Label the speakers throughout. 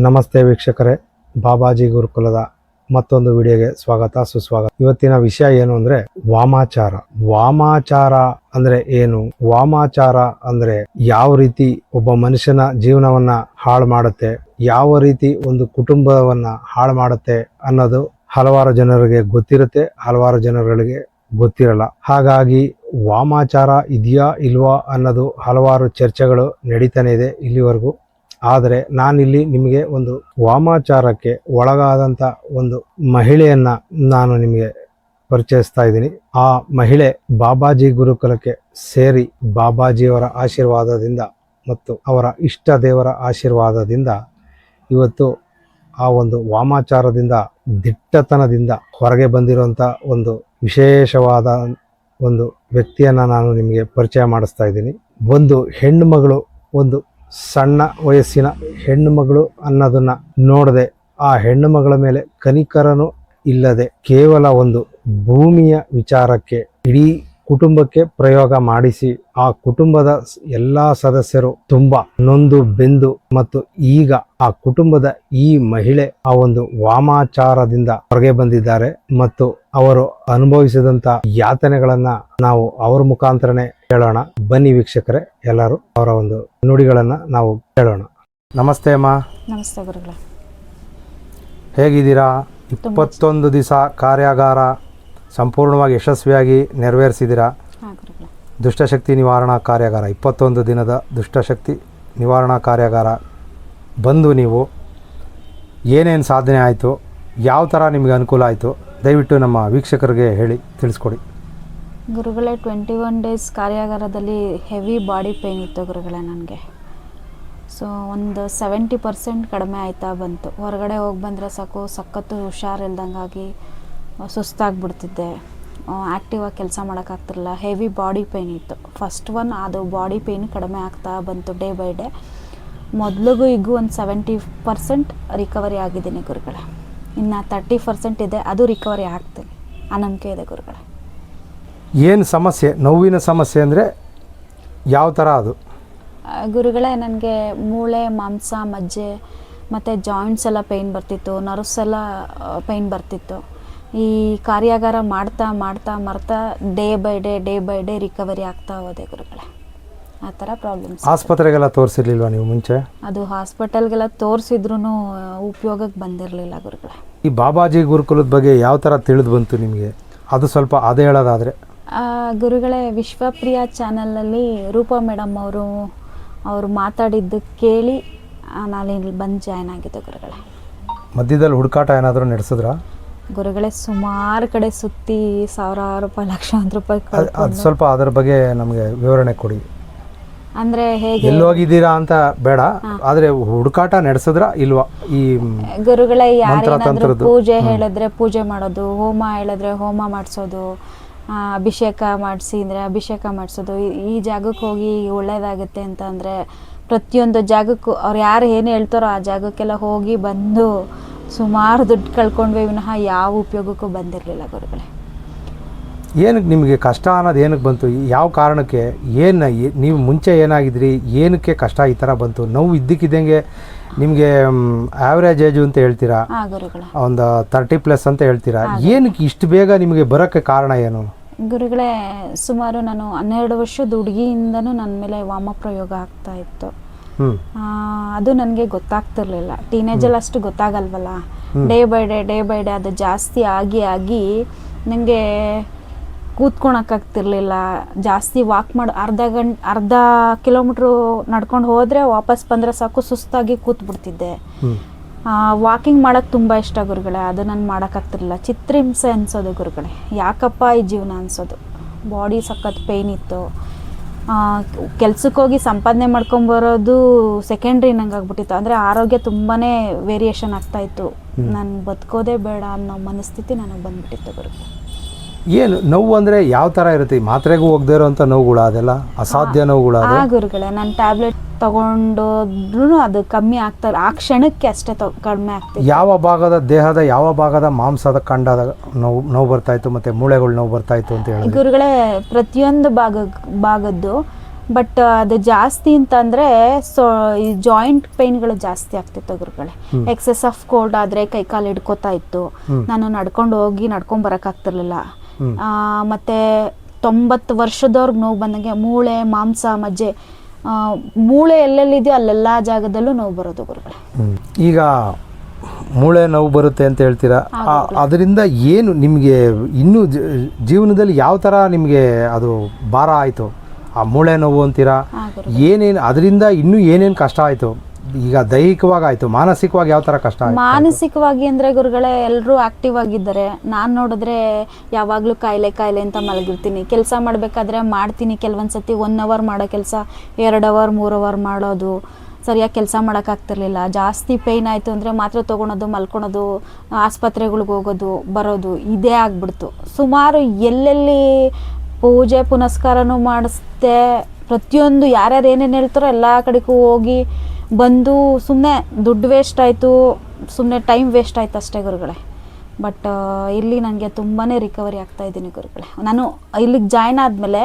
Speaker 1: ನಮಸ್ತೆ ವೀಕ್ಷಕರೇ, ಬಾಬಾಜಿ ಗುರುಕುಲದ ಮತ್ತೊಂದು ವಿಡಿಯೋಗೆ ಸ್ವಾಗತ ಸುಸ್ವಾಗತ. ಇವತ್ತಿನ ವಿಷಯ ಏನು ಅಂದ್ರೆ ವಾಮಾಚಾರ. ವಾಮಾಚಾರ ಅಂದ್ರೆ ಏನು? ವಾಮಾಚಾರ ಅಂದ್ರೆ ಯಾವ ರೀತಿ ಒಬ್ಬ ಮನುಷ್ಯನ ಜೀವನವನ್ನ ಹಾಳು ಮಾಡುತ್ತೆ, ಯಾವ ರೀತಿ ಒಂದು ಕುಟುಂಬವನ್ನ ಹಾಳು ಮಾಡುತ್ತೆ ಅನ್ನೋದು ಹಲವಾರು ಜನರಿಗೆ ಗೊತ್ತಿರುತ್ತೆ, ಹಲವಾರು ಜನಗಳಿಗೆ ಗೊತ್ತಿರಲ್ಲ. ಹಾಗಾಗಿ ವಾಮಾಚಾರ ಇದೆಯಾ ಇಲ್ವಾ ಅನ್ನೋದು ಹಲವಾರು ಚರ್ಚೆಗಳು ನಡೀತಾನೆ ಇದೆ ಇಲ್ಲಿವರೆಗೂ. ಆದರೆ ನಾನಿಲ್ಲಿ ನಿಮಗೆ ಒಂದು ವಾಮಾಚಾರಕ್ಕೆ ಒಳಗಾದಂಥ ಒಂದು ಮಹಿಳೆಯನ್ನ ನಾನು ನಿಮಗೆ ಪರಿಚಯಿಸ್ತಾ ಇದ್ದೀನಿ. ಆ ಮಹಿಳೆ ಬಾಬಾಜಿ ಗುರುಕುಲಕ್ಕೆ ಸೇರಿ ಬಾಬಾಜಿಯವರ ಆಶೀರ್ವಾದದಿಂದ ಮತ್ತು ಅವರ ಇಷ್ಟ ದೇವರ ಆಶೀರ್ವಾದದಿಂದ ಇವತ್ತು ಆ ಒಂದು ವಾಮಾಚಾರದಿಂದ ದಿಟ್ಟತನದಿಂದ ಹೊರಗೆ ಬಂದಿರುವಂಥ ಒಂದು ವಿಶೇಷವಾದ ಒಂದು ವ್ಯಕ್ತಿಯನ್ನು ನಾನು ನಿಮಗೆ ಪರಿಚಯ ಮಾಡಿಸ್ತಾ ಇದ್ದೀನಿ. ಒಂದು ಹೆಣ್ಣು ಮಗಳು, ಒಂದು ಸಣ್ಣ ವಯಸ್ಸಿನ ಹೆಣ್ಣು ಮಗಳು ಅನ್ನೋದನ್ನ ನೋಡದೆ, ಆ ಹೆಣ್ಣು ಮಗಳ ಮೇಲೆ ಕನಿಕರನು ಇಲ್ಲದೆ ಕೇವಲ ಒಂದು ಭೂಮಿಯ ವಿಚಾರಕ್ಕೆ ಇಡೀ ಕುಟುಂಬಕ್ಕೆ ಪ್ರಯೋಗ ಮಾಡಿಸಿ ಆ ಕುಟುಂಬದ ಎಲ್ಲಾ ಸದಸ್ಯರು ತುಂಬಾ ನೊಂದು ಬೆಂದು ಮತ್ತು ಈಗ ಆ ಕುಟುಂಬದ ಈ ಮಹಿಳೆ ಆ ಒಂದು ವಾಮಾಚಾರದಿಂದ ಹೊರಗೆ ಬಂದಿದ್ದಾರೆ ಮತ್ತು ಅವರು ಅನುಭವಿಸಿದಂತ ಯಾತನೆಗಳನ್ನ ನಾವು ಅವ್ರ ಮುಖಾಂತರನೇ ಕೇಳೋಣ. ಬನ್ನಿ ವೀಕ್ಷಕರೇ, ಎಲ್ಲರೂ ಅವರ ಒಂದು ನುಡಿಗಳನ್ನ ನಾವು ಕೇಳೋಣ. ನಮಸ್ತೆ ಅಮ್ಮ.
Speaker 2: ನಮಸ್ತೆ ಗುರುಗಳೇ.
Speaker 1: ಹೇಗಿದ್ದೀರಾ? 21 ದಿವಸ ಕಾರ್ಯಾಗಾರ ಸಂಪೂರ್ಣವಾಗಿ ಯಶಸ್ವಿಯಾಗಿ ನೆರವೇರಿಸಿದ್ದೀರಾ. ದುಷ್ಟಶಕ್ತಿ ನಿವಾರಣಾ ಕಾರ್ಯಾಗಾರ, 21 ದಿನದ ದುಷ್ಟಶಕ್ತಿ ನಿವಾರಣಾ ಕಾರ್ಯಾಗಾರ ಬಂದು ನೀವು ಏನೇನು ಸಾಧನೆ ಆಯಿತು, ಯಾವ ಥರ ನಿಮಗೆ ಅನುಕೂಲ ಆಯಿತು, ದಯವಿಟ್ಟು ನಮ್ಮ ವೀಕ್ಷಕರಿಗೆ ಹೇಳಿ ತಿಳಿಸ್ಕೊಡಿ.
Speaker 2: ಗುರುಗಳೇ, 21 ಡೇಸ್ ಕಾರ್ಯಾಗಾರದಲ್ಲಿ ಹೆವಿ ಬಾಡಿ ಪೇಯ್ನ್ ಇತ್ತು ಗುರುಗಳೇ ನನಗೆ. ಸೊ ಒಂದು 70% ಕಡಿಮೆ ಆಯ್ತಾ ಬಂತು. ಹೊರಗಡೆ ಹೋಗಿ ಬಂದರೆ ಸಾಕು ಸಖತ್ತು ಹುಷಾರಿಲ್ದಂಗಾಗಿ ಸುಸ್ತಾಗ್ಬಿಡ್ತಿದ್ದೆ, ಆ್ಯಕ್ಟಿವ್ ಆಗಿ ಕೆಲಸ ಮಾಡೋಕ್ಕಾಗ್ತಿರಲಿಲ್ಲ, ಹೆವಿ ಬಾಡಿ ಪೇಯ್ನ್ ಇತ್ತು. ಫಸ್ಟ್ ಅದು ಬಾಡಿ ಪೇಯ್ನ್ ಕಡಿಮೆ ಆಗ್ತಾ ಬಂತು ಡೇ ಬೈ ಡೇ. ಮೊದಲಿಗೂ ಈಗೂ ಒಂದು 70% ರಿಕವರಿ ಆಗಿದ್ದೀನಿ ಗುರುಗಳೇ. ಇನ್ನು 30% ಇದೆ, ಅದು ರಿಕವರಿ ಆಗ್ತೀನಿ ಆ ನಂಬಿಕೆ ಇದೆ ಗುರುಗಳೇ.
Speaker 1: ಏನು ಸಮಸ್ಯೆ, ನೋವಿನ ಸಮಸ್ಯೆ ಅಂದರೆ ಯಾವ ಥರ ಅದು?
Speaker 2: ಗುರುಗಳೇ, ನನಗೆ ಮೂಳೆ, ಮಾಂಸ, ಮಜ್ಜೆ ಮತ್ತು ಜಾಯಿಂಟ್ಸ್ ಎಲ್ಲ ಪೇಯ್ನ್ ಬರ್ತಿತ್ತು, ನರ್ವ್ಸ್ ಎಲ್ಲ ಪೇಯ್ನ್ ಬರ್ತಿತ್ತು. ಈ ಕಾರ್ಯಾಗಾರ ಮಾಡ್ತಾ ಡೇ ಬೈ ಡೇ ರಿಕವರಿ ಆಗ್ತಾ ಹೋದೆ ಗುರುಗಳೇ. ಆ ಥರ ಪ್ರಾಬ್ಲಮ್ಸ್.
Speaker 1: ಆಸ್ಪತ್ರೆಗೆಲ್ಲ ತೋರಿಸಿರ್ಲಿಲ್ವಾ ನೀವು ಮುಂಚೆ?
Speaker 2: ಅದು ಹಾಸ್ಪಿಟಲ್ಗೆಲ್ಲ ತೋರಿಸಿದ್ರೂ ಉಪಯೋಗಕ್ಕೆ ಬಂದಿರಲಿಲ್ಲ ಗುರುಗಳೇ. ಈ
Speaker 1: ಬಾಬಾಜಿ ಗುರುಕುಲದ ಬಗ್ಗೆ ಯಾವ ಥರ ತಿಳಿದು ಬಂತು ನಿಮಗೆ, ಅದು ಸ್ವಲ್ಪ ಅದೇ ಹೇಳೋದಾದರೆ?
Speaker 2: ಗುರುಗಳೇ, ವಿಶ್ವಪ್ರಿಯ ಚಾನಲಲ್ಲಿ ರೂಪಾ ಮೇಡಮ್ ಅವರು ಮಾತಾಡಿದ್ದು ಕೇಳಿ ನಾನು ಇಲ್ಲಿ ಬಂದು ಜಾಯ್ನ್ ಆಗಿದ್ದೆ ಗುರುಗಳೇ.
Speaker 1: ಮಧ್ಯದಲ್ಲಿ ಹುಡುಕಾಟ ಏನಾದರೂ ನಡೆಸಿದ್ರಾ?
Speaker 2: ಗುರುಗಳೇ, ಸುಮಾರು ಕಡೆ ಸುತ್ತಿ ಸಾವಿರಾರು ರೂಪಾಯಿ, ಲಕ್ಷಾಂತರ ರೂಪಾಯಿ.
Speaker 1: ಅದು ಸ್ವಲ್ಪ ಅದರ ಬಗ್ಗೆ ನಮಗೆ ವಿವರಣೆ ಕೊಡಿ.
Speaker 2: ಅಂದರೆ ಹೇಗೆ,
Speaker 1: ಎಲ್ಲೋಗಿದ್ದೀರಾ ಅಂತ ಬೇಡ, ಆದರೆ ಹುಡುಕಾಟ ನಡೆಸಿದ್ರಾ ಇಲ್ವಾ? ಈ
Speaker 2: ಗುರುಗಳೇ, ಯಾರೇನಾದರೂ ಪೂಜೆ ಹೇಳಿದ್ರೆ ಪೂಜೆ ಮಾಡೋದು, ಹೋಮ ಹೇಳಿದ್ರೆ ಹೋಮ ಮಾಡಿಸೋದು, ಅಭಿಷೇಕ ಮಾಡಿಸಿ ಅಂದರೆ ಅಭಿಷೇಕ ಮಾಡಿಸೋದು, ಈ ಜಾಗಕ್ಕೆ ಹೋಗಿ ಒಳ್ಳೇದಾಗುತ್ತೆ ಅಂತ ಅಂದರೆ ಪ್ರತಿಯೊಂದು ಜಾಗಕ್ಕೂ ಅವ್ರು ಯಾರು ಏನು ಹೇಳ್ತಾರೋ ಆ ಜಾಗಕ್ಕೆಲ್ಲ ಹೋಗಿ ಬಂದು ಸುಮಾರು ದುಡ್ಡು ಕಳ್ಕೊಂಡ್ವಿ ವಿನಃ ಯಾವ ಉಪಯೋಗಕ್ಕೂ ಬಂದಿರಲಿಲ್ಲ ಗುರುಗಳೇ.
Speaker 1: ಏನಕ್ಕೆ ನಿಮಗೆ ಕಷ್ಟ ಅನ್ನೋದು ಏನಕ್ಕೆ ಬಂತು? ಯಾವ ಕಾರಣಕ್ಕೆ? ಏನು ನೀವು ಮುಂಚೆ ಏನಾಗಿದ್ರಿ, ಏನಕ್ಕೆ ಕಷ್ಟ ಈ ಥರ ಬಂತು? ನೋವು ಇದ್ದಕ್ಕಿದ್ದಂಗೆ ನಿಮಗೆ ಆವ್ರೇಜ್ ಏಜು ಅಂತ ಹೇಳ್ತೀರಾ, ಒಂದು 30+ ಅಂತ ಹೇಳ್ತೀರಾ, ಏನಕ್ಕೆ ಇಷ್ಟು ಬೇಗ ನಿಮಗೆ ಬರೋಕ್ಕೆ ಕಾರಣ ಏನು?
Speaker 2: ಗುರುಗಳೇ, ಸುಮಾರು ನಾನು 12 ವರ್ಷದ ಹುಡುಗಿಯಿಂದನೂ ನನ್ನ ಮೇಲೆ ವಾಮ ಪ್ರಯೋಗ ಆಗ್ತಾ ಇತ್ತು. ಅದು ನನಗೆ ಗೊತ್ತಾಗ್ತಿರ್ಲಿಲ್ಲ. ಟೀನೇಜಲ್ಲಿ ಅಷ್ಟು ಗೊತ್ತಾಗಲ್ವಲ್ಲ. ಡೇ ಬೈ ಡೇ ಅದು ಜಾಸ್ತಿ ಆಗಿ ನನಗೆ ಕೂತ್ಕೊಳಕ್ಕಾಗ್ತಿರ್ಲಿಲ್ಲ. ಜಾಸ್ತಿ ವಾಕ್ ಅರ್ಧ ಕಿಲೋಮೀಟ್ರು ನಡ್ಕೊಂಡು ಹೋದರೆ ವಾಪಸ್ ಬಂದರೆ ಸಾಕು ಸುಸ್ತಾಗಿ ಕೂತ್ಬಿಡ್ತಿದ್ದೆ. ವಾಕಿಂಗ್ ಮಾಡೋಕ್ಕೆ ತುಂಬ ಇಷ್ಟ ಗುರುಗಳೇ, ಅದು ನಾನು ಮಾಡೋಕ್ಕಾಗ್ತಿರ್ಲಿಲ್ಲ. ಚಿತ್ರಹಿಂಸೆ ಅನಿಸೋದು ಗುರುಗಳೇ, ಯಾಕಪ್ಪ ಈ ಜೀವನ ಅನಿಸೋದು. ಬಾಡಿ ಸಖತ್ ಪೇಯ್ನ್ ಇತ್ತು. ಕೆಲ್ಸಕ್ಕೆ ಹೋಗಿ ಸಂಪಾದನೆ ಮಾಡ್ಕೊಂಬರೋದು ಸೆಕೆಂಡ್ರಿ ನಂಗೆ ಆಗ್ಬಿಟ್ಟಿತ್ತು. ಅಂದರೆ ಆರೋಗ್ಯ ತುಂಬಾ ವೇರಿಯೇಷನ್ ಆಗ್ತಾಯಿತ್ತು. ನಾನು ಬದುಕೋದೇ ಬೇಡ ಅನ್ನೋ ಮನಸ್ಥಿತಿ ನನಗೆ ಬಂದುಬಿಟ್ಟಿತ್ತು ಗುರುಗಳೇ.
Speaker 1: ಏನು ನೋವು ಅಂದರೆ ಯಾವ ಥರ ಇರುತ್ತೆ? ಮಾತ್ರೆಗೂ ಹೋಗದೇ ಇರೋಂಥ ನೋವುಗಳ, ಅದೆಲ್ಲ ಅಸಾಧ್ಯ ನೋವುಗಳ?
Speaker 2: ಗುರುಗಳೇ, ನಾನು ಟ್ಯಾಬ್ಲೆಟ್ ತಗೊಂಡ್ರು ಅದು ಕಮ್ಮಿ ಆಗ್ತಾರೆ, ಆ ಕ್ಷಣಕ್ಕೆ ಅಷ್ಟೇ ಕಡಿಮೆ ಆಗ್ತದೆ.
Speaker 1: ಯಾವ ಭಾಗದ ದೇಹದ ಯಾವ ಭಾಗದ ಮಾಂಸದ ಕಂಡದ ನೋವು ಬರ್ತಾಯಿತ್ತು ಮತ್ತು ಮೂಳೆಗಳು ನೋವು ಬರ್ತಾಯಿತ್ತು ಅಂತ ಹೇಳಿ?
Speaker 2: ಗುರುಗಳೇ, ಪ್ರತಿಯೊಂದು ಭಾಗದ್ದು ಬಟ್ ಅದು ಜಾಸ್ತಿ ಅಂತಂದರೆ ಈ ಜಾಯಿಂಟ್ ಪೇಯ್ನ್ಗಳು ಜಾಸ್ತಿ ಆಗ್ತಿತ್ತು ಗುರುಗಳೇ. ಎಕ್ಸೆಸ್ ಆಫ್ ಕೋಲ್ಡ್ ಆದರೆ ಕೈಕಾಲು ಹಿಡ್ಕೋತಾ ಇತ್ತು. ನಾನು ನಡ್ಕೊಂಡು ಬರೋಕ್ಕಾಗ್ತಿರ್ಲಿಲ್ಲ. ಮತ್ತು 90 ವರ್ಷದವ್ರಿಗೆ ನೋವು ಬಂದಂಗೆ ಮೂಳೆ, ಮಾಂಸ, ಮಜ್ಜೆ, ಮೂಳೆ ಎಲ್ಲೆಲ್ಲಿದೆಯೋ ಅಲ್ಲೆಲ್ಲ ಜಾಗದಲ್ಲೂ ನೋವು ಬರೋದು ಗುರುಗಳೇ.
Speaker 1: ಈಗ ಮೂಳೆ ನೋವು ಬರುತ್ತೆ ಅಂತ ಹೇಳ್ತೀರಾ, ಅದರಿಂದ ಏನು ನಿಮಗೆ ಇನ್ನೂ ಜೀವನದಲ್ಲಿ ಯಾವ ಥರ ನಿಮಗೆ ಅದು ಭಾರ ಆಯಿತು? ಆ ಮೂಳೆ ನೋವು ಅಂತೀರಾ, ಏನೇನು ಅದರಿಂದ ಇನ್ನೂ ಏನೇನು ಕಷ್ಟ ಆಯಿತು? ಈಗ ದೈಹಿಕವಾಗಿ ಆಯಿತು, ಮಾನಸಿಕವಾಗಿ ಯಾವ ಥರ ಕಷ್ಟ ಆಯಿತು?
Speaker 2: ಮಾನಸಿಕವಾಗಿ ಅಂದರೆ ಗುರುಗಳೇ ಎಲ್ಲರೂ ಆ್ಯಕ್ಟಿವ್ ಆಗಿದ್ದಾರೆ. ನಾನು ನೋಡಿದ್ರೆ ಯಾವಾಗಲೂ ಕಾಯಿಲೆ ಅಂತ ಮಲಗಿರ್ತೀನಿ. ಕೆಲಸ ಮಾಡಬೇಕಾದ್ರೆ ಮಾಡ್ತೀನಿ, ಕೆಲವೊಂದು ಸತಿ 1 ಅವರ್ ಮಾಡೋ ಕೆಲಸ 2 ಅವರ್ 3 ಅವರ್ ಮಾಡೋದು, ಸರಿಯಾಗಿ ಕೆಲಸ ಮಾಡೋಕ್ಕಾಗ್ತಿರ್ಲಿಲ್ಲ. ಜಾಸ್ತಿ ಪೇಯ್ನ್ ಆಯಿತು ಅಂದರೆ ಮಾತ್ರೆ ತೊಗೊಳೋದು, ಮಲ್ಕೊಳೋದು, ಆಸ್ಪತ್ರೆಗಳಿಗೆ ಹೋಗೋದು ಬರೋದು ಇದೇ ಆಗ್ಬಿಡ್ತು. ಸುಮಾರು ಎಲ್ಲೆಲ್ಲಿ ಪೂಜೆ ಪುನಸ್ಕಾರನೂ ಮಾಡಿಸ್ದೆ, ಪ್ರತಿಯೊಂದು ಯಾರ್ಯಾರು ಏನೇನು ಹೇಳ್ತಾರೋ ಎಲ್ಲ ಕಡೆಗೂ ಹೋಗಿ ಬಂದು ಸುಮ್ಮನೆ ದುಡ್ಡು ವೇಸ್ಟ್ ಆಯಿತು, ಸುಮ್ಮನೆ ಟೈಮ್ ವೇಸ್ಟ್ ಆಯ್ತು ಅಷ್ಟೇ ಗುರುಗಳೇ. ಬಟ್ ಇಲ್ಲಿ ನನಗೆ ತುಂಬಾ ರಿಕವರಿ ಆಗ್ತಾಯಿದ್ದೀನಿ ಗುರುಗಳೇ. ನಾನು ಇಲ್ಲಿಗೆ ಜಾಯ್ನ್ ಆದಮೇಲೆ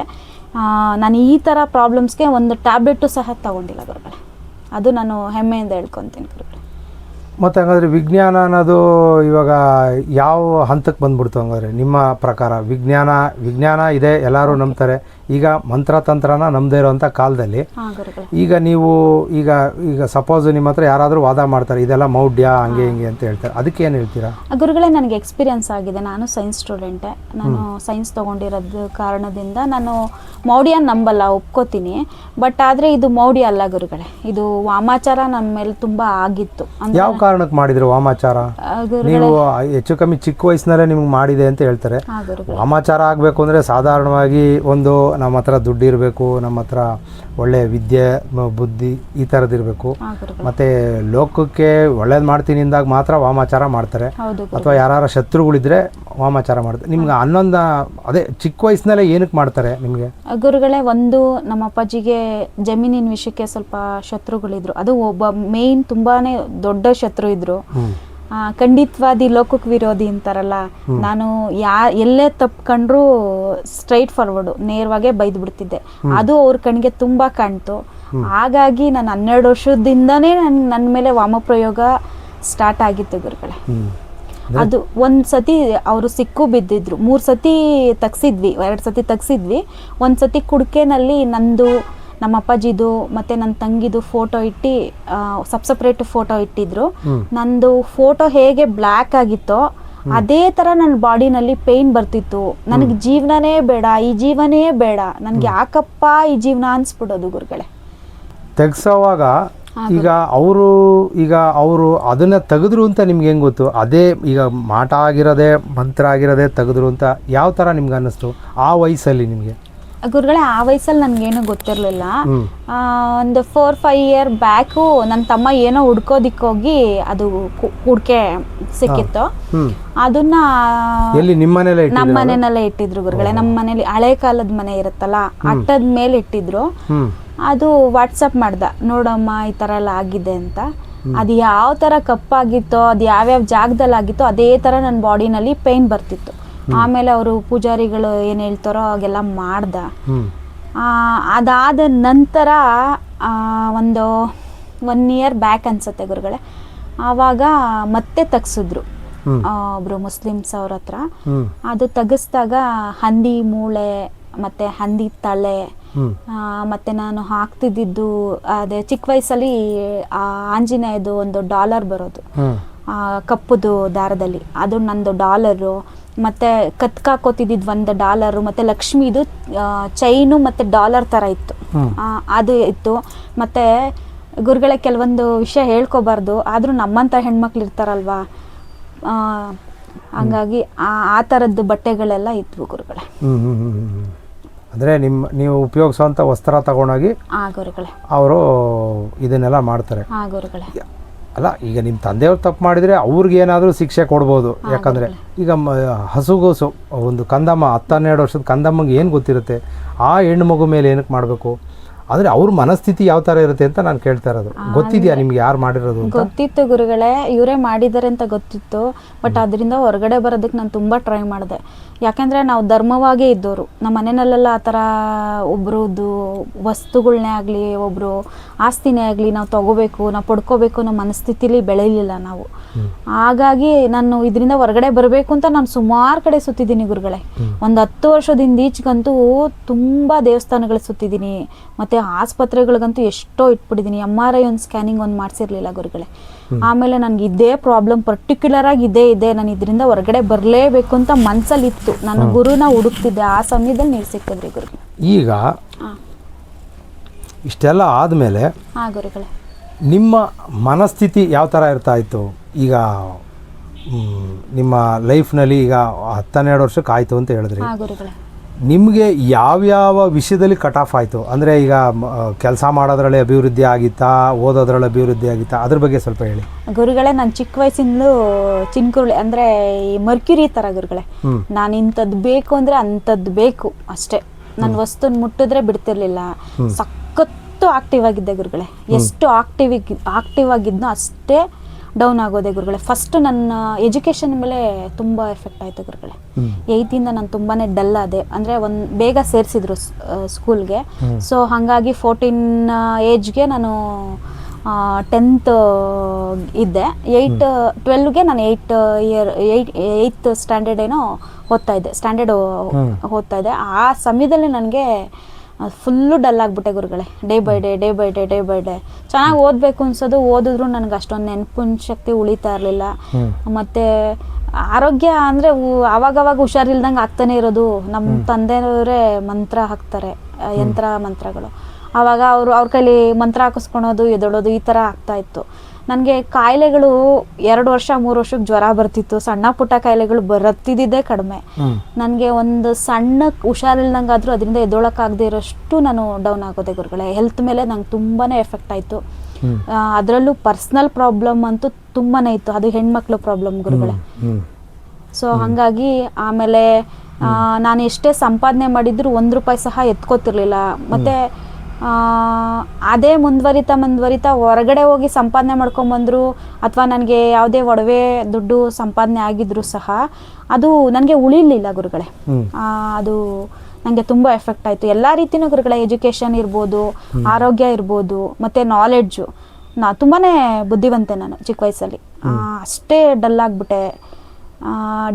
Speaker 2: ನಾನು ಈ ಥರ ಪ್ರಾಬ್ಲಮ್ಸ್ಗೆ ಒಂದು ಟ್ಯಾಬ್ಲೆಟು ಸಹ ತಗೊಂಡಿಲ್ಲ ಗುರುಗಳೇ. ಅದು ನಾನು ಹೆಮ್ಮೆಯಿಂದ ಹೇಳ್ಕೊತೀನಿ ಗುರುಗಳೇ.
Speaker 1: ಮತ್ತು ಹಂಗಾದ್ರೆ ವಿಜ್ಞಾನ ಅನ್ನೋದು ಇವಾಗ ಯಾವ ಹಂತಕ್ಕೆ ಬಂದ್ಬಿಡ್ತು ಹಂಗಾದ್ರೆ ನಿಮ್ಮ ಪ್ರಕಾರ? ವಿಜ್ಞಾನ ಇದೆ, ಎಲ್ಲರೂ ನಂಬ್ತಾರೆ. ಈಗ ಮಂತ್ರತಂತ್ರನ ನಂಬದೇ ಇರೋವಂಥ ಕಾಲದಲ್ಲಿ ಈಗ ನೀವು ಈಗ ಸಪೋಸ್ ನಿಮ್ಮ ಹತ್ರ ಯಾರಾದರೂ ವಾದ ಮಾಡ್ತಾರೆ ಇದೆಲ್ಲ ಮೌಢ್ಯ ಹಂಗೆ ಹಿಂಗೆ ಅಂತ ಹೇಳ್ತಾರೆ, ಅದಕ್ಕೆ ಏನು ಹೇಳ್ತೀರಾ?
Speaker 2: ಗುರುಗಳೇ, ನನಗೆ ಎಕ್ಸ್ಪೀರಿಯನ್ಸ್ ಆಗಿದೆ. ನಾನು ಸೈನ್ಸ್ ಸ್ಟೂಡೆಂಟೇ. ನಾನು ಸೈನ್ಸ್ ತೊಗೊಂಡಿರೋದು ಕಾರಣದಿಂದ ನಾನು ಮೌಢ್ಯ ನಂಬಲ್ಲ, ಒಪ್ಕೋತೀನಿ. ಬಟ್ ಆದರೆ ಇದು ಮೌಢ್ಯ ಅಲ್ಲ ಗುರುಗಳೇ, ಇದು ವಾಮಾಚಾರ ನಮ್ಮ ಮೇಲೆ ತುಂಬ ಆಗಿತ್ತು.
Speaker 1: ಯಾವ ಕಾರಣಕ್ಕೆ ಮಾಡಿದ್ರು ವಾಮಾಚಾರ? ನೀವು ಹೆಚ್ಚು ಕಮ್ಮಿ ಚಿಕ್ಕ ವಯಸ್ಸಿನಲ್ಲೇ ನಿಮ್ಗೆ ಮಾಡಿದೆ ಅಂತ ಹೇಳ್ತಾರೆ. ವಾಮಾಚಾರ ಆಗಬೇಕು ಅಂದರೆ ಸಾಧಾರಣವಾಗಿ ಒಂದು ನಮ್ಮ ಹತ್ರ ದುಡ್ಡು ಇರಬೇಕು, ನಮ್ಮ ಹತ್ರ ಒಳ್ಳೆ ವಿದ್ಯೆ ಬುದ್ಧಿ ಈ ಥರದ್ದು ಇರಬೇಕು, ಮತ್ತು ಲೋಕಕ್ಕೆ ಒಳ್ಳೇದು ಮಾಡ್ತೀನಿ ಅಂದಾಗ ಮಾತ್ರ ವಾಮಾಚಾರ ಮಾಡ್ತಾರೆ. ಅಥವಾ ಯಾರು ಶತ್ರುಗಳಿದ್ರೆ ವಾಮಾಚಾರ ಮಾಡ್ತಾರೆ. ನಿಮ್ಗೆ ಅದೇ ಚಿಕ್ಕ ವಯಸ್ಸಿನಲ್ಲೇ ಏನಕ್ಕೆ ಮಾಡ್ತಾರೆ ನಿಮಗೆ?
Speaker 2: ಗುರುಗಳೇ, ಒಂದು ನಮ್ಮ ಅಪ್ಪಾಜಿಗೆ ಜಮೀನಿನ ವಿಷಯಕ್ಕೆ ಸ್ವಲ್ಪ ಶತ್ರುಗಳಿದ್ರು. ಅದು ಒಬ್ಬ ಮೇಯ್ನ್ ತುಂಬಾ ದೊಡ್ಡ ಶತ್ರು ಇದ್ರು. ಖಂಡಿತವಾದಿ ಲೋಕಕ್ಕೆ ವಿರೋಧಿ ಅಂತಾರಲ್ಲ, ನಾನು ಎಲ್ಲೇ ತಪ್ಕೊಂಡ್ರು ಸ್ಟ್ರೈಟ್ ಫಾರ್ವರ್ಡು ನೇರವಾಗೇ ಬೈದು ಬಿಡ್ತಿದ್ದೆ. ಅದು ಅವ್ರ ಕಣ್ಣಿಗೆ ತುಂಬ ಕಾಣ್ತು. ಹಾಗಾಗಿ ನಾನು 12 ವರ್ಷದಿಂದನೇ ನನ್ನ ಮೇಲೆ ವಾಮಪ್ರಯೋಗ ಸ್ಟಾರ್ಟ್ ಆಗಿತ್ತು ಗುರುಗಳೇ. ಅದು ಒಂದು ಸತಿ ಅವರು ಸಿಕ್ಕು ಬಿದ್ದಿದ್ರು. 3 ಸತಿ ತೆಗ್ಸಿದ್ವಿ, 2 ಸತಿ ತೆಗ್ಸಿದ್ವಿ. ಒಂದು ಸತಿ ಕುಡಿಕೆನಲ್ಲಿ ನಂದು, ನಮ್ಮ ಅಪ್ಪಾಜಿದು ಮತ್ತು ನನ್ನ ತಂಗಿದು ಫೋಟೋ ಇಟ್ಟು ಸಪ್ರೇಟ್ ಫೋಟೋ ಇಟ್ಟಿದ್ರು. ನಂದು ಫೋಟೋ ಹೇಗೆ ಬ್ಲ್ಯಾಕ್ ಆಗಿತ್ತೋ ಅದೇ ಥರ ನನ್ನ ಬಾಡಿನಲ್ಲಿ ಪೇಯ್ನ್ ಬರ್ತಿತ್ತು. ನನಗೆ ಜೀವನನೇ ಬೇಡ, ಈ ಜೀವನೇ ಬೇಡ, ನನಗೆ ಯಾಕಪ್ಪ ಈ ಜೀವನ ಅನ್ಸ್ಬಿಡೋದು ಗುರುಗಳೇ.
Speaker 1: ತೆಗ್ಸೋವಾಗ ಈಗ ಅವರು ಅದನ್ನ ತೆಗೆದ್ರು ಅಂತ ನಿಮ್ಗೆ ಹೆಂಗೆ ಗೊತ್ತು? ಅದೇ ಈಗ ಮಾಟ ಆಗಿರೋದೇ ಮಂತ್ರ ಆಗಿರೋದೇ ತೆಗೆದ್ರು ಅಂತ ಯಾವ ಥರ ನಿಮ್ಗೆ ಅನ್ನಿಸ್ತು ಆ ವಯಸ್ಸಲ್ಲಿ ನಿಮಗೆ?
Speaker 2: ಗುರುಗಳೇ, ಆ ವಯಸ್ಸಲ್ಲಿ ನನಗೇನು ಗೊತ್ತಿರಲಿಲ್ಲ. ಒಂದು 4-5 ಇಯರ್ ಬ್ಯಾಕು ನನ್ನ ತಮ್ಮ ಏನೋ ಹುಡ್ಕೋದಿಕ್ಕೋಗಿ ಅದು ಕುಡ್ಕೆ ಸಿಕ್ಕಿತ್ತು. ಅದನ್ನ ನಮ್ಮ ಮನೆಯಲ್ಲೇ ಇಟ್ಟಿದ್ರು ಗುರುಗಳೇ. ನಮ್ಮ ಮನೇಲಿ ಹಳೆ ಕಾಲದ ಮನೆ ಇರುತ್ತಲ್ಲ, ಅಟ್ಟದ ಮೇಲೆ ಇಟ್ಟಿದ್ರು. ಅದು ವಾಟ್ಸಪ್ ಮಾಡ್ದ, ನೋಡಮ್ಮ ಈ ಥರ ಎಲ್ಲ ಆಗಿದೆ ಅಂತ. ಅದು ಯಾವ ಥರ ಕಪ್ಪಾಗಿತ್ತೋ, ಅದು ಯಾವ್ಯಾವ ಜಾಗದಲ್ಲಿ ಆಗಿತ್ತೋ ಅದೇ ಥರ ನನ್ನ ಬಾಡಿನಲ್ಲಿ ಪೇಯ್ನ್ ಬರ್ತಿತ್ತು. ಆಮೇಲೆ ಅವರು ಪೂಜಾರಿಗಳು ಏನು ಹೇಳ್ತಾರೋ ಹಾಗೆಲ್ಲ ಮಾಡ್ದ. ಅದಾದ ನಂತರ ಒಂದು 1 ಇಯರ್ ಬ್ಯಾಕ್ ಅನ್ಸುತ್ತೆ ಗುರುಗಳೇ, ಆವಾಗ ಮತ್ತೆ ತೆಗ್ಸಿದ್ರು ಒಬ್ರು ಮುಸ್ಲಿಮ್ಸ್ ಅವ್ರ ಹತ್ರ. ಅದು ತೆಗಿಸ್ದಾಗ ಹಂದಿ ಮೂಳೆ ಮತ್ತೆ ಹಂದಿ ತಲೆ, ಮತ್ತೆ ನಾನು ಹಾಕ್ತಿದ್ದು ಅದೇ ಚಿಕ್ಕ ವಯಸ್ಸಲ್ಲಿ ಆಂಜನೇಯದು ಒಂದು $1 ಬರೋದು ಕಪ್ಪುದು ದಾರದಲ್ಲಿ, ಅದು ನಂದು $1. ಮತ್ತು ಕತ್ಕಾಕೋತಿದ್ದು $1, ಮತ್ತು ಲಕ್ಷ್ಮೀದು ಚೈನು ಮತ್ತು $1 ಥರ ಇತ್ತು, ಅದು ಇತ್ತು. ಮತ್ತು ಗುರುಗಳೇ, ಕೆಲವೊಂದು ವಿಷಯ ಹೇಳ್ಕೊಬಾರ್ದು, ಆದರೂ ನಮ್ಮಂಥ ಹೆಣ್ಮಕ್ಳು ಇರ್ತಾರಲ್ವಾ, ಹಂಗಾಗಿ ಆ ಥರದ್ದು ಬಟ್ಟೆಗಳೆಲ್ಲ ಇದ್ವು ಗುರುಗಳೇ.
Speaker 1: ಅಂದರೆ ನೀವು ಉಪಯೋಗಿಸುವಂಥ ವಸ್ತ್ರ ತಗೊಂಡೋಗಿ
Speaker 2: ಗುರುಗಳೇ
Speaker 1: ಅವರು ಇದನ್ನೆಲ್ಲ ಮಾಡ್ತಾರೆ.
Speaker 2: ಗುರುಗಳೇ,
Speaker 1: ಅಲ್ಲ, ಈಗ ನಿಮ್ಮ ತಂದೆಯವ್ರು ತಪ್ಪು ಮಾಡಿದರೆ ಅವ್ರಿಗೆ ಏನಾದರೂ ಶಿಕ್ಷೆ ಕೊಡ್ಬೋದು. ಯಾಕಂದರೆ ಈಗ ಹಸುಗೋಸು ಒಂದು ಕಂದಮ್ಮ 10-12 ವರ್ಷದ ಕಂದಮ್ಮಗೆ ಏನು ಗೊತ್ತಿರುತ್ತೆ ಆ ಹೆಣ್ಣು ಮಗು ಮೇಲೆ ಏನಕ್ಕೆ ಮಾಡಬೇಕು? ಆದರೆ ಅವ್ರ ಮನಸ್ಥಿತಿ ಯಾವ ಥರ ಇರುತ್ತೆ ಅಂತ ನಾನು ಕೇಳ್ತಾ ಇರೋದು. ಗೊತ್ತಿದೆಯಾ ನಿಮ್ಗೆ ಯಾರು ಮಾಡಿರೋದು ಅಂತ?
Speaker 2: ಗೊತ್ತಿತ್ತು ಗುರುಗಳೇ, ಇವರೇ ಮಾಡಿದ್ದಾರೆ ಅಂತ ಗೊತ್ತಿತ್ತು. ಬಟ್ ಅದರಿಂದ ಹೊರಗಡೆ ಬರೋದಕ್ಕೆ ನಾನು ತುಂಬ ಟ್ರೈ ಮಾಡಿದೆ. ಯಾಕೆಂದರೆ ನಾವು ಧರ್ಮವಾಗೇ ಇದ್ದವರು. ನಮ್ಮ ಮನೆಯಲ್ಲೆಲ್ಲ ಆ ಥರ ಒಬ್ರದ್ದು ವಸ್ತುಗಳನ್ನೇ ಆಗಲಿ, ಒಬ್ಬರು ಆಸ್ತಿನೇ ಆಗಲಿ ನಾವು ತಗೋಬೇಕು, ನಾವು ಪಡ್ಕೋಬೇಕು ಅನ್ನೋ ಮನಸ್ಥಿತಿಲಿ ಬೆಳೆಯಲಿಲ್ಲ ನಾವು. ಹಾಗಾಗಿ ನಾನು ಇದರಿಂದ ಹೊರಗಡೆ ಬರಬೇಕು ಅಂತ ನಾನು ಸುಮಾರು ಕಡೆ ಸುತ್ತಿದ್ದೀನಿ ಗುರುಗಳೇ. ಒಂದು 10 ವರ್ಷದಿಂದ ಈಚೆಗಂತೂ ತುಂಬ ದೇವಸ್ಥಾನಗಳು ಸುತ್ತಿದ್ದೀನಿ, ಮತ್ತು ಆಸ್ಪತ್ರೆಗಳಿಗಂತೂ ಎಷ್ಟೋ ಇಟ್ಬಿಟ್ಟಿದ್ದೀನಿ. MRI ಒಂದು ಸ್ಕ್ಯಾನಿಂಗ್ ಒಂದು ಮಾಡಿಸಿರ್ಲಿಲ್ಲ ಗುರುಗಳೇ. ಆಮೇಲೆ ನನಗೆ ಇದೇ ಪ್ರಾಬ್ಲಮ್ ಪರ್ಟಿಕ್ಯುಲರ್ ಆಗಿ ಇದೆ, ನಾನು ಇದರಿಂದ ಹೊರಗಡೆ ಬರಲೇಬೇಕು ಅಂತ ಮನಸ್ಸಲ್ಲಿ ಇತ್ತು. ನಾನು ಗುರುನ ಹುಡುಕ್ತಿದ್ದೆ. ಆ ಸಮಯದಲ್ಲಿ ನೀವು ಸಿಕ್ಕಿದ್ರಿ ಗುರು.
Speaker 1: ಈಗ ಇಷ್ಟೆಲ್ಲ ಆದಮೇಲೆ
Speaker 2: ಗುರುಗಳೇ
Speaker 1: ನಿಮ್ಮ ಮನಸ್ಥಿತಿ ಯಾವ ಥರ ಇರ್ತಾ ಇತ್ತು? ಈಗ ನಿಮ್ಮ ಲೈಫ್ನಲ್ಲಿ ಈಗ 12 ವರ್ಷಕ್ಕೆ ಆಯಿತು ಅಂತ ಹೇಳಿದ್ರಿ.
Speaker 2: ಗುರುಗಳೇ
Speaker 1: ನಿಮಗೆ ಯಾವ್ಯಾವ ವಿಷಯದಲ್ಲಿ ಕಟ್ ಆಫ್ ಆಯಿತು? ಅಂದರೆ ಈಗ ಕೆಲಸ ಮಾಡೋದ್ರಲ್ಲಿ ಅಭಿವೃದ್ಧಿ ಆಗಿತ್ತಾ, ಓದೋದ್ರಲ್ಲಿ ಅಭಿವೃದ್ಧಿ ಆಗಿತ್ತಾ? ಅದ್ರ ಬಗ್ಗೆ ಸ್ವಲ್ಪ ಹೇಳಿ
Speaker 2: ಗುರುಗಳೇ. ನಾನು ಚಿಕ್ಕ ವಯಸ್ಸಿಂದಲೂ ಚಿನ್ಕುರುಳಿ ಅಂದರೆ ಈ ಮರ್ಕ್ಯುರಿ ಥರ ಗುರುಗಳೇ. ನಾನು ಇಂಥದ್ದು ಬೇಕು ಅಂದರೆ ಅಂಥದ್ದು ಬೇಕು ಅಷ್ಟೇ. ನನ್ನ ವಸ್ತುನ ಮುಟ್ಟಿದ್ರೆ ಬಿಡ್ತಿರ್ಲಿಲ್ಲ. ಸಖತ್ತು ಆಕ್ಟಿವ್ ಆಗಿದ್ದೆ ಗುರುಗಳೇ. ಎಷ್ಟು ಆಕ್ಟಿವ್ ಆಗಿದ್ನೋ ಅಷ್ಟೇ ಡೌನ್ ಆಗೋದೆ ಗುರುಗಳೇ. ಫಸ್ಟ್ ನನ್ನ ಎಜುಕೇಷನ್ ಮೇಲೆ ತುಂಬ ಎಫೆಕ್ಟ್ ಆಯಿತು ಗುರುಗಳೇ. 8th ಇಂದ ನಾನು ತುಂಬಾ ಡಲ್ ಆದೆ. ಅಂದರೆ ಬೇಗ ಸೇರಿಸಿದ್ರು ಸ್ಕೂಲ್ಗೆ. ಸೊ ಹಾಗಾಗಿ 14 ಏಜ್ಗೆ ನಾನು 10th ಇದ್ದೆ. 12ಗೆ ನಾನು 8th ಸ್ಟ್ಯಾಂಡರ್ಡ್ ಏನೋ ಓದ್ತಾ ಇದ್ದೆ. ಆ ಸಮಯದಲ್ಲಿ ನನಗೆ ಫುಲ್ಲು ಡಲ್ ಆಗಿಬಿಟ್ಟೆ ಗುರುಗಳೇ. ಡೇ ಬೈ ಡೇ ಚೆನ್ನಾಗಿ ಓದಬೇಕು ಅನ್ಸೋದು. ಓದಿದ್ರು ನನಗೆ ಅಷ್ಟೊಂದು ನೆನಪಿನ ಶಕ್ತಿ ಉಳಿತಾ ಇರಲಿಲ್ಲ. ಮತ್ತು ಆರೋಗ್ಯ ಅಂದರೆ ಆವಾಗವಾಗ ಹುಷಾರಿಲ್ದಂಗೆ ಆಗ್ತಾನೆ ಇರೋದು. ನಮ್ಮ ತಂದೆಯವರೇ ಮಂತ್ರ ಹಾಕ್ತಾರೆ, ಮಂತ್ರಗಳು. ಆವಾಗ ಅವ್ರ ಕೈಲಿ ಮಂತ್ರ ಹಾಕಿಸ್ಕೊಳೋದು, ಎದೊಳೋದು ಈ ಥರ ಆಗ್ತಾಯಿತ್ತು. ನನಗೆ ಕಾಯಿಲೆಗಳು 2 ವರ್ಷ 3 ವರ್ಷಕ್ಕೆ ಜ್ವರ ಬರ್ತಿತ್ತು. ಸಣ್ಣ ಪುಟ್ಟ ಕಾಯಿಲೆಗಳು ಬರ್ತಿದ್ದಿದ್ದೇ ಕಡಿಮೆ. ನನಗೆ ಒಂದು ಸಣ್ಣ ಹುಷಾರಿಲ್ದಂಗಾದರೂ ಅದರಿಂದ ಎದ್ದೊಳಕ್ಕಾಗದೇ ಇರೋಷ್ಟು ನಾನು ಡೌನ್ ಆಗೋದೆ ಗುರುಗಳೇ. ಹೆಲ್ತ್ ಮೇಲೆ ನಂಗೆ ತುಂಬಾ ಎಫೆಕ್ಟ್ ಆಯಿತು. ಅದರಲ್ಲೂ ಪರ್ಸ್ನಲ್ ಪ್ರಾಬ್ಲಮ್ ಅಂತೂ ತುಂಬಾ ಇತ್ತು. ಅದು ಹೆಣ್ಮಕ್ಳು ಪ್ರಾಬ್ಲಮ್ ಗುರುಗಳೇ. ಸೊ ಹಾಗಾಗಿ ಆಮೇಲೆ ನಾನು ಎಷ್ಟೇ ಸಂಪಾದನೆ ಮಾಡಿದ್ರು 1 ರೂಪಾಯಿ ಸಹ ಎತ್ಕೋತಿರ್ಲಿಲ್ಲ. ಮತ್ತು ಅದೇ ಮುಂದುವರಿತಾ ಹೊರಗಡೆ ಹೋಗಿ ಸಂಪಾದನೆ ಮಾಡ್ಕೊಂಬಂದ್ರು, ಅಥವಾ ನನಗೆ ಯಾವುದೇ ಒಡವೆ ದುಡ್ಡು ಸಂಪಾದನೆ ಆಗಿದ್ರು ಸಹ ಅದು ನನಗೆ ಉಳಿಲಿಲ್ಲ ಗುರುಗಳೇ. ಅದು ನನಗೆ ತುಂಬ ಎಫೆಕ್ಟ್ ಆಯಿತು. ಎಲ್ಲ ರೀತಿಯೂ ಗುರುಗಳೇ. ಎಜುಕೇಷನ್ ಇರ್ಬೋದು, ಆರೋಗ್ಯ ಇರ್ಬೋದು, ಮತ್ತು ನಾಲೆಡ್ಜು. ತುಂಬಾ ಬುದ್ಧಿವಂತೆ ನಾನು ಚಿಕ್ಕ ವಯಸ್ಸಲ್ಲಿ. ಅಷ್ಟೇ ಡಲ್ ಆಗಿಬಿಟ್ಟೆ.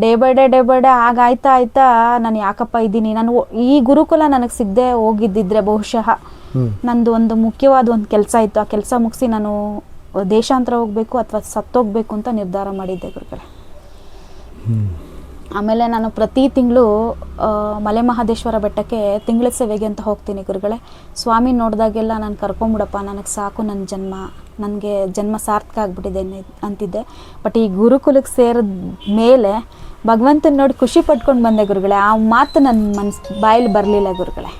Speaker 2: ಡೇ ಬೈ ಡೇ ಆಗಾಯ್ತಾ ನಾನು ಯಾಕಪ್ಪ ಇದ್ದೀನಿ. ನಾನು ಈ ಗುರುಕುಲ ನನಗೆ ಸಿಗದೆ ಹೋಗಿದ್ದಿದ್ರೆ ಬಹುಶಃ ನಂದು ಒಂದು ಮುಖ್ಯವಾದ ಒಂದು ಕೆಲಸ ಇತ್ತು. ಆ ಕೆಲಸ ಮುಗಿಸಿ ನಾನು ದೇಶಾಂತರ ಹೋಗಬೇಕು ಅಥವಾ ಸತ್ತೋಗ್ಬೇಕು ಅಂತ ನಿರ್ಧಾರ ಮಾಡಿದ್ದೆ ಗುರುಗಳೇ. ಆಮೇಲೆ ನಾನು ಪ್ರತಿ ತಿಂಗಳು ಮಲೆ ಮಹದೇಶ್ವರ ಬೆಟ್ಟಕ್ಕೆ ತಿಂಗಳ ಸೇವೆಗೆ ಅಂತ ಹೋಗ್ತೀನಿ ಗುರುಗಳೇ. ಸ್ವಾಮಿ ನೋಡಿದಾಗೆಲ್ಲ ನಾನು ಕರ್ಕೊಂಬಿಡಪ್ಪ, ನನಗೆ ಸಾಕು, ನನಗೆ ಜನ್ಮ ಸಾರ್ಥಕ ಆಗಿಬಿಟ್ಟಿದೆ ಅಂತಿದ್ದೆ. ಬಟ್ ಈ ಗುರುಕುಲಕ್ಕೆ ಸೇರಿದ ಮೇಲೆ ಭಗವಂತನ ನೋಡಿ ಖುಷಿ ಪಟ್ಕೊಂಡು ಬಂದೆ ಗುರುಗಳೇ. ಆ ಮಾತು ನನ್ನ ಬಾಯಲ್ಲಿ ಬರಲಿಲ್ಲ ಗುರುಗಳೇ.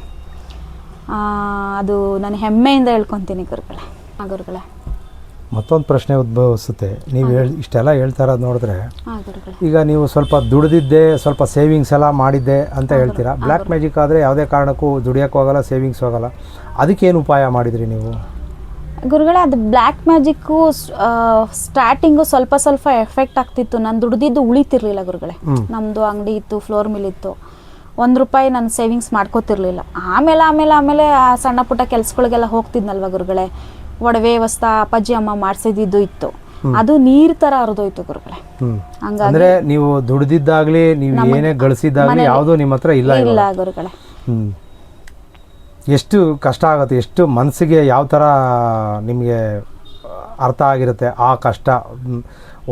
Speaker 2: ಅದು ನಾನು ಹೆಮ್ಮೆಯಿಂದ ಹೇಳ್ಕೊತೀನಿ ಗುರುಗಳೇ.
Speaker 1: ಮತ್ತೊಂದು ಪ್ರಶ್ನೆ ಉದ್ಭವಿಸುತ್ತೆ. ನೀವು ಇಷ್ಟೆಲ್ಲ ಹೇಳ್ತಾ ಇರೋದು ನೋಡಿದ್ರೆ, ಈಗ ನೀವು ಸ್ವಲ್ಪ ದುಡಿದಿದ್ದೆ, ಸ್ವಲ್ಪ ಸೇವಿಂಗ್ಸ್ ಎಲ್ಲ ಮಾಡಿದ್ದೆ ಅಂತ ಹೇಳ್ತೀರಾ. ಬ್ಲ್ಯಾಕ್ ಮ್ಯಾಜಿಕ್ ಆದರೆ ಯಾವುದೇ ಕಾರಣಕ್ಕೂ ದುಡಿಯೋಕ್ಕೂ ಹೋಗಲ್ಲ, ಸೇವಿಂಗ್ಸ್ ಹೋಗಲ್ಲ. ಅದಕ್ಕೇನು ಉಪಾಯ ಮಾಡಿದ್ರಿ ನೀವು
Speaker 2: ಗುರುಗಳೇ? ಅದು ಬ್ಲ್ಯಾಕ್ ಮ್ಯಾಜಿಕ್ಕು ಸ್ಟಾರ್ಟಿಂಗು ಸ್ವಲ್ಪ ಎಫೆಕ್ಟ್ ಆಗ್ತಿತ್ತು. ನಾನು ದುಡ್ದಿದ್ದು ಉಳಿತಿರ್ಲಿಲ್ಲ ಗುರುಗಳೇ. ನಮ್ಮದು ಅಂಗಡಿ ಇತ್ತು, ಫ್ಲೋರ್ ಮಿಲ್ ಇತ್ತು. 1 ರೂಪಾಯಿ ನಾನು ಸೇವಿಂಗ್ಸ್ ಮಾಡ್ಕೋತಿರ್ಲಿಲ್ಲ. ಆಮೇಲೆ ಆ ಸಣ್ಣ ಪುಟ್ಟ ಕೆಲ್ಸಗಳಿಗೆಲ್ಲ ಹೋಗ್ತಿದ್ನಲ್ವ ಗುರುಗಳೇ. ಒಡವೆ ವಸ್ತು ಅಪ್ಪಾಜಿ ಅಮ್ಮ ಮಾಡಿಸಿದ್ದು ಇತ್ತು. ಅದು ನೀರ್ ತರ ಹರಿದೋಯ್ತು ಗುರುಗಳೇ.
Speaker 1: ಅಂದ್ರೆ ನೀವು ದುಡಿದಿದ್ದಾಗ್ಲಿ, ನೀವು ಏನೇ ಗಳಿಸಿದ್ದಾಗ್ಲಿ ಯಾವುದು ನಿಮ್ಮ ಹತ್ರ ಇಲ್ಲ
Speaker 2: ಗುರುಗಳೇ.
Speaker 1: ಎಷ್ಟು ಕಷ್ಟ ಆಗುತ್ತೆ, ಎಷ್ಟು ಮನಸ್ಸಿಗೆ ಯಾವ ಥರ ನಿಮಗೆ ಅರ್ಥ ಆಗಿರುತ್ತೆ ಆ ಕಷ್ಟ.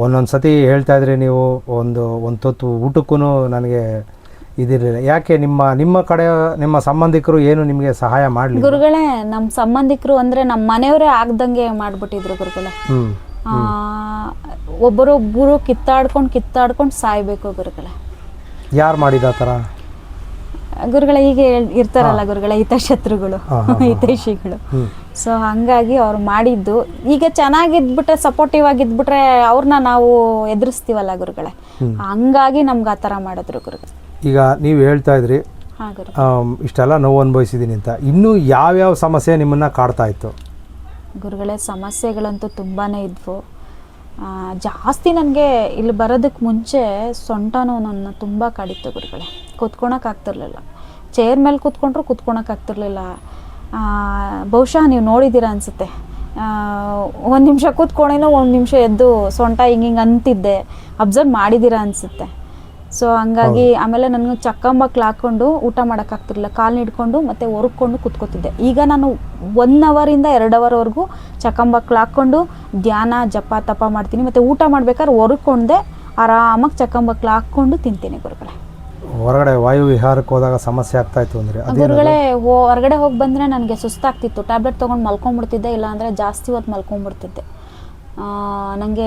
Speaker 1: ಒಂದೊಂದು ಸತಿ ಹೇಳ್ತಾ ಇದ್ರಿ ನೀವು, ಒಂದು ಹೊತ್ತು ಊಟಕ್ಕೂ ನನಗೆ ಇದಿರಲಿಲ್ಲ. ಯಾಕೆ ನಿಮ್ಮ ಕಡೆ ನಿಮ್ಮ ಸಂಬಂಧಿಕರು ಏನು ನಿಮಗೆ ಸಹಾಯ ಮಾಡಲಿ
Speaker 2: ಗುರುಗಳೇ? ನಮ್ಮ ಸಂಬಂಧಿಕರು ಅಂದರೆ ನಮ್ಮ ಮನೆಯವರೇ ಆಗ್ದಂಗೆ ಮಾಡಿಬಿಟ್ಟಿದ್ರು ಗುರುಗಳೇ. ಒಬ್ಬರೊಬ್ಬರು ಕಿತ್ತಾಡ್ಕೊಂಡು ಸಾಯ್ಬೇಕು ಗುರುಗಳೇ.
Speaker 1: ಯಾರು ಮಾಡಿದ ಆ ಥರ
Speaker 2: ಗುರುಗಳೇ? ಹೀಗೆ ಇರ್ತಾರಲ್ಲ ಗುರುಗಳೇ, ಹಿತಶತ್ರುಗಳು, ಹಿತೈಷಿಗಳು. ಸೊ ಹಾಗಾಗಿ ಅವ್ರು ಮಾಡಿದ್ದು. ಈಗ ಚೆನ್ನಾಗಿದ್ಬಿಟ್ರೆ, ಸಪೋರ್ಟಿವ್ ಆಗಿದ್ಬಿಟ್ರೆ ಅವ್ರನ್ನ ನಾವು ಎದುರಿಸ್ತೀವಲ್ಲ ಗುರುಗಳೇ. ಹಂಗಾಗಿ ನಮ್ಗೆ ಆ ಥರ ಮಾಡಿದ್ರು ಗುರುಗಳು.
Speaker 1: ಈಗ ನೀವು ಹೇಳ್ತಾ ಇದ್ರಿ
Speaker 2: ಹಾಂ ಗುರು.
Speaker 1: ಇಷ್ಟೆಲ್ಲ ನೋವು ಅನುಭವಿಸಿದ್ದೀನಿ ಅಂತ. ಇನ್ನೂ ಯಾವ್ಯಾವ ಸಮಸ್ಯೆ ನಿಮ್ಮನ್ನು ಕಾಡ್ತಾ ಇತ್ತು?
Speaker 2: ಗುರುಗಳೇ ಸಮಸ್ಯೆಗಳಂತೂ ತುಂಬಾ ಇದ್ವು. ಜಾಸ್ತಿ ನನಗೆ ಇಲ್ಲಿ ಬರೋದಕ್ಕೆ ಮುಂಚೆ ಸೊಂಟ ನೋವು ನನ್ನ ತುಂಬ ಕಾಡಿತ್ತು ಗುರುಗಳೇ. ಕೂತ್ಕೊಳಕ್ಕಾಗ್ತಿರ್ಲಿಲ್ಲ, ಚೇರ್ ಮೇಲೆ ಕೂತ್ಕೊಂಡ್ರೂ ಕೂತ್ಕೊಳಕ್ಕಾಗ್ತಿರ್ಲಿಲ್ಲ. ಬಹುಶಃ ನೀವು ನೋಡಿದ್ದೀರಾ ಅನಿಸುತ್ತೆ, ಒಂದು ನಿಮಿಷ ಕೂತ್ಕೊಂಡೇನೋ ಒಂದು ನಿಮಿಷ ಎದ್ದು ಸೊಂಟ ಹಿಂಗೆ ಅಂತಿದ್ದೆ, ಅಬ್ಸರ್ವ್ ಮಾಡಿದ್ದೀರಾ ಅನಿಸುತ್ತೆ. ಸೊ ಹಂಗಾಗಿ ಆಮೇಲೆ ನನಗೆ ಚಕ್ಕಂಬಕ್ಲು ಹಾಕ್ಕೊಂಡು ಊಟ ಮಾಡೋಕ್ಕಾಗ್ತಿರ್ಲಿಲ್ಲ, ಕಾಲು ಹಿಡ್ಕೊಂಡು ಮತ್ತು ಹೊರ್ಕೊಂಡು ಕೂತ್ಕೋತಿದ್ದೆ. ಈಗ ನಾನು 1 ಅವರಿಂದ 2 ಅವರ್ವರೆಗೂ ಚಕ್ಕಂಬಕ್ಲು ಹಾಕ್ಕೊಂಡು ಧ್ಯಾನ ಜಪ ತಪ ಮಾಡ್ತೀನಿ. ಮತ್ತು ಊಟ ಮಾಡ್ಬೇಕಾದ್ರೆ ಹೊರ್ಕೊಂಡೆ ಆರಾಮಾಗಿ ಚಕ್ಕಂಬಕ್ಲು ಹಾಕ್ಕೊಂಡು ತಿಂತೀನಿ ಗುರುಗಳೇ.
Speaker 1: ಹೊರಗಡೆ ವಾಯು ವಿಹಾರಕ್ಕೆ ಹೋದಾಗ ಸಮಸ್ಯೆ ಆಗ್ತಾಯಿತ್ತು ಅಂದರೆ
Speaker 2: ಗುರುಗಳೇ, ಹೊರಗಡೆ ಹೋಗಿ ಬಂದರೆ ನನಗೆ ಸುಸ್ತಾಗ್ತಿತ್ತು. ಟ್ಯಾಬ್ಲೆಟ್ ತೊಗೊಂಡು ಮಲ್ಕೊಂಡ್ಬಿಡ್ತಿದ್ದೆ, ಇಲ್ಲಾಂದರೆ ಜಾಸ್ತಿ ಹೊತ್ತು ಮಲ್ಕೊಂಡ್ಬಿಡ್ತಿದ್ದೆ. ನನಗೆ